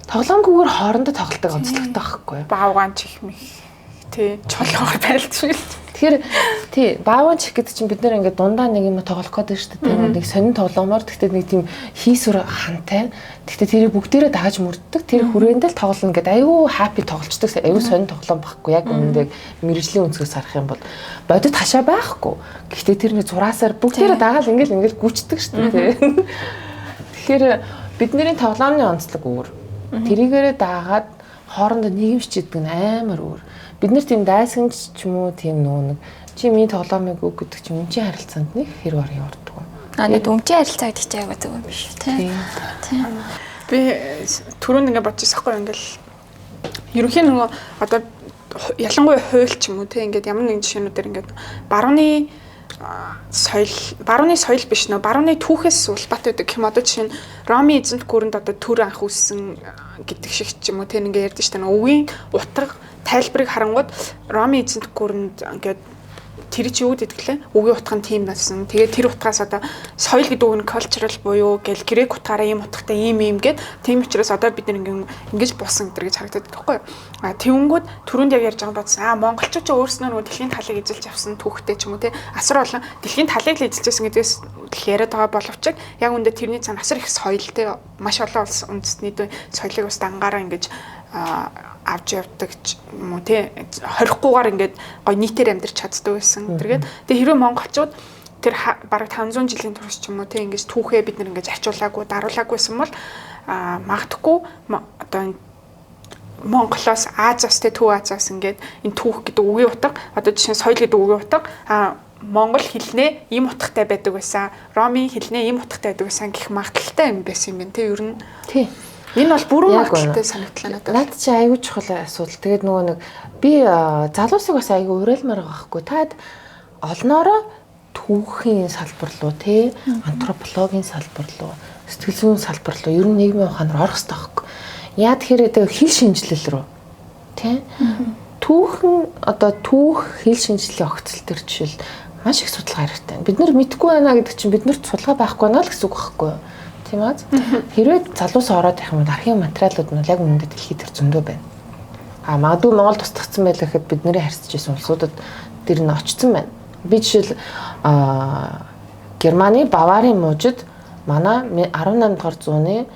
Тоглоомгүйгээр хоорондоо тоглодог онцлогтой байхгүй юу? Баавгаан чихмэх тий чулуугаар байлцвал. Тэгэхээр тий баавгаан чих гэдэг чинь бид нэр ингээд дундаа нэг юм тоглох гэдэг шүү дээ. Нэг сонин тоглоомоор тэгтээ нэг тийм хийсвэр хантай. Тэгтээ тэрийг бүгдээрээ дааж мөрддөг. Тэр хүрээндээ л тоглоно гэдэг аюу хаппи тоглолцдог. Аюу сонин тоглоом байхгүй. Яг үүндээ мэрэгжлийн өнцгөөс харах юм бол бодит хашаа байхгүй. Гэхдээ тэр нэг зураасаар бүгдээрээ дагаал ингээл гүйцдэг шүү дээ. Тэгэхээр бидний тоглоомны онцлог өөр. Тэрийгээрээ даагаад хоорондоо нийгэмшчихдэг нь амар өөр. Бид нар тийм дайсагч ч юм уу тийм нэг чи миний тоглоомыг үг гэдэг чи өмчийн харилцаанд нэг хэрэг ор явардаг. Нэг өмчийн харилцаа гэдэг чинь айгүй зөв юм биш үү? Тийм. Би түрүүнд ингээд бодчихсон хгүй ингээл ерөнхийн нөгөө одоо ялангуяа хууль ч юм уу те ингээд ямар нэгэн жишээнүүдээр ингээд барууны соёл биш нөө барууны түүхээс улбаатай байдаг юм одоо жишээ нь Роми эзэнт гүрэнд одоо төр анх үүссэн гэдэг шиг ч юм уу те ингээд ярьдэн штэ өвгийн утга тайлбарыг харангууд Роми эзэнт гүрэнд ингээд тэр чи юу гэдэг лээ өвгийн утга нь тийм байсан. Тэгээд тэр утгаас одоо соёл гэдэг үг нь cultural буюу гэл грек утгаараа ийм утгатай ийм гэд тийм учраас одоо бид нэг ингэж буусан гэдэг гэж харагдаад байхгүй юу. Тэвнгүүд түрүүнд яг ярьж байгаа бодсон. Монголчууд ч өөрснөө нөгөө дэлхийн талыг эзэлж авсан түүхтэй ч юм уу те асар олон дэлхийн талыг л эзэлж байсан гэдгээс яриад байгаа боловч яг үүндээ тэрний цаана асар их соёлтэй маш олон улс үндэстний соёлыг бас дангаараа ингэж авч явдаг юм уу те 20-гуугаар ингээд гой нийтээр амьдарч чаддаг байсан. Тэгээд хэрвээ монголчууд тэр бараг 500 жилийн турш ч юм уу те ингэж түүхээ бид нэг ингэж ачуулаагүй даруулаагүйсэн бол магадгүй одоо Монголоос Азиас те Төв Азиас ингээд энэ түүх гэдэг үгийн утга одоо жишээ нь соёл гэдэг үгийн утга Монгол хэлнээ ийм утгатай байдаг байсан. Роми хэлнээ ийм утгатай байдаг байсан гэх магадaltaй юм байсан юм байна те ер нь. Тий. Энэ бол бүрэн магадaltaй санагдлаа надад. Наад чи аягүй чухал асуудал. Тэгээд нөгөө нэг би залуусыг бас аягүй уриалмаар байгаа хгүй. Таад олноороо түүхийн салбар руу тий антропологийн салбар руу сэтгэл зүйн салбар руу ер нь нийгмийн ухаан руу орох хэрэгтэй байхгүй. Яа тэгэхээр хэл шинжилэл рүү тий түүхэн одоо түүх хэл шинжилгээ огцол төр жишээл маш их судалгаа хэрэгтэй. Бид нар мэдгүй байна гэдэг чинь биднэрт судалгаа байхгүй байна л гэсэн үг байхгүй юу? Тийм аз. Хэрвээ залуус ороод их юм архив материалууд нь яг үнэндээ дэлхийд төр зөндөө байна. Магадгүй Монгол тусдагцсан байлаа гэхэд бидний харьцаж байсан улсуудад тэр нь очсон байна. Би жишээл Германы Баварын мужид манай 18 дугаар зууны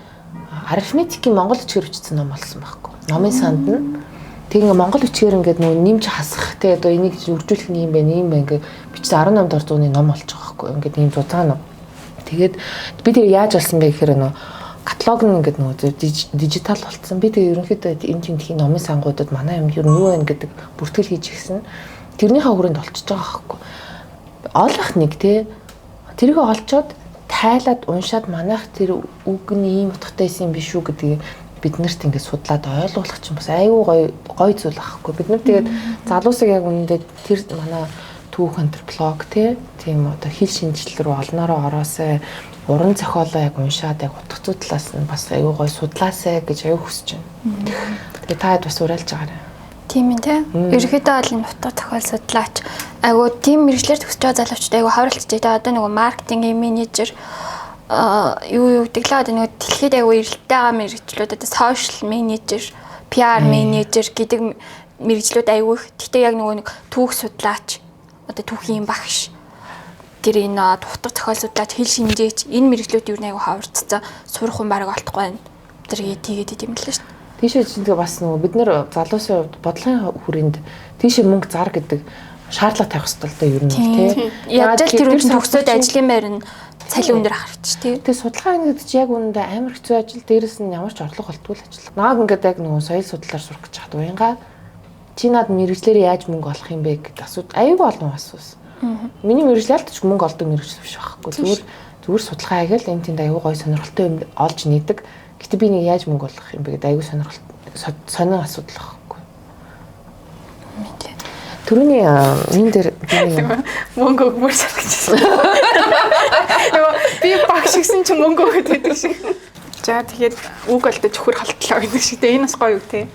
арифметикийн монгол үчгээр бичсэн ном болсон байхгүй. Номын санд нь тэгээ монгол үчгээр ингээд нөгөө нэмж хасах те одоо энийг үржүүлэх нь юм байна ингээд бичсэн 18 дугаар зууны ном болж байгаа байхгүй. Ингээд ийм зузаан ном. Тэгээд би тэр яаж болсон бэ гэхээр нөгөө каталог нь ингээд нөгөө дижитал болцсон. Би тэр ерөнхийдөө энэ тентхийн номын сангуудад манай юм ер нь юу вэ гэдэг бүртгэл хийж гисэн. Тэрнийхээ хүрээнд олчж байгаа байхгүй. Олох нэг те тэрийг олцоод тайлаад уншаад манайх тэр үг нь ийм утгатай юм биш үү гэдгийг биднэрт ингээд судлаад ойлгуулах чинь бас аюу гой зүйл байхгүй. Бид нар тэгээд залуусыг яг үнэндээ тэр манай түүх антрополог тийм одоо хэл шинжилэл рүү олноороо ороосаа уран зохиолоо яг уншаад яг утга зүй талаас нь бас аюу гой судлаасаа гэж аюу хүсэж байна. Тэгээд таад бас уриалж байгаарай. Тийм ээ те. Ерөнхийдөө бол энэ утга зохиол судлаач айгуу тийм мэрэгчлэр төгсөж байгаа залуучууд айгуу хавралцж байгаа. Одоо нөгөө маркетингийн менежер юу гэдэг л одоо нөгөө дэлхийд айгуу эрэлттэй байгаа мэрэгчлүүд одоо сошиал менежер, PR менежер гэдэг мэрэгчлүүд айгуу их. Гэхдээ яг нөгөө нэг түүх судлаач одоо түүхийн багш тэр энэ утга зохиол судлаач хэл шинжээч энэ мэрэгчлүүд юу нэг айгуу хавралцсан сурах хүн бараг олдохгүй байна. Тэр тийгээд идэм л шүү дээ. Тийшээ чинь бас нөгөө бид нэр залуусын хувьд бодлогын хүрээнд тийшээ мөнгө зар гэдэг шаардлага тавих хэрэгтэй юу юм тий. Яаж л тэр үн төгсөөд ажлын байр нь цалин өндөр харагч тий. Тэгээ судалгаа гэдэг чи яг үүндээ амар хэцүү ажил дээрэс нь ямар ч орлого олдгүй л ажил. Нааг ингээд яг нөгөө соёл судлаар сурах гэж хаад уянга чи над мэрэгчлэр яаж мөнгө олох юм бэ гэдэг асуудал аюулгүй олон асуусан. Миний мэрэгчлэлд ч мөнгө олдог мэрэгчлэл биш байхгүй. Зүгээр зүгээр судалгаа хийгээл энэ тэнд аюу гой сонирхолтой юм олж нийдэг. Гэтэ би нэг яаж мөнгө олох юм бэ гэдэг аюу сонин асуудал байхгүй. Түрүүний энэ дээр мөнгө өгмөр санагдчихсан. Би багшигсан ч мөнгө өгöd байдаг шиг. За тэгээд үг болтой чөхөр халтлаа гэдэг шиг. Энэ бас гоё үг те.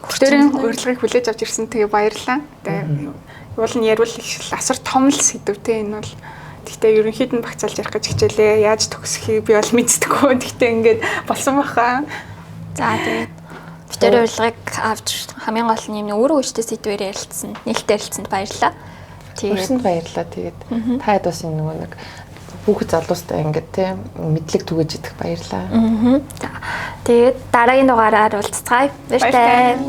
Хүртэрийн урилгыг хүлээж авч ирсэн тэгээ баярлалаа. Тэгээ уул нь ярил их асар том л сэдв те энэ бол. Гэхдээ ерөнхийд нь багцаалж ярих гэж хичээлээ. Яаж төгсөхийг би бол мэддэггүй. Гэхдээ ингээд болсон баха. За тэгээд битэрийн урилгыг авч хамгийн гол нь юм өөрөө хүчтэй сэдвээр ярилцсан. Нээлттэй ярилцсанд баярлалаа. Хүрсэнд баярлалаа. Тэгээд та хэд бас энэ нэг хүүхэд залуустай ингээд те мэдлэг түгэж идэх баярлалаа. За тэгээд дараагийн дугаараар уулзцгаая. Баярлалаа.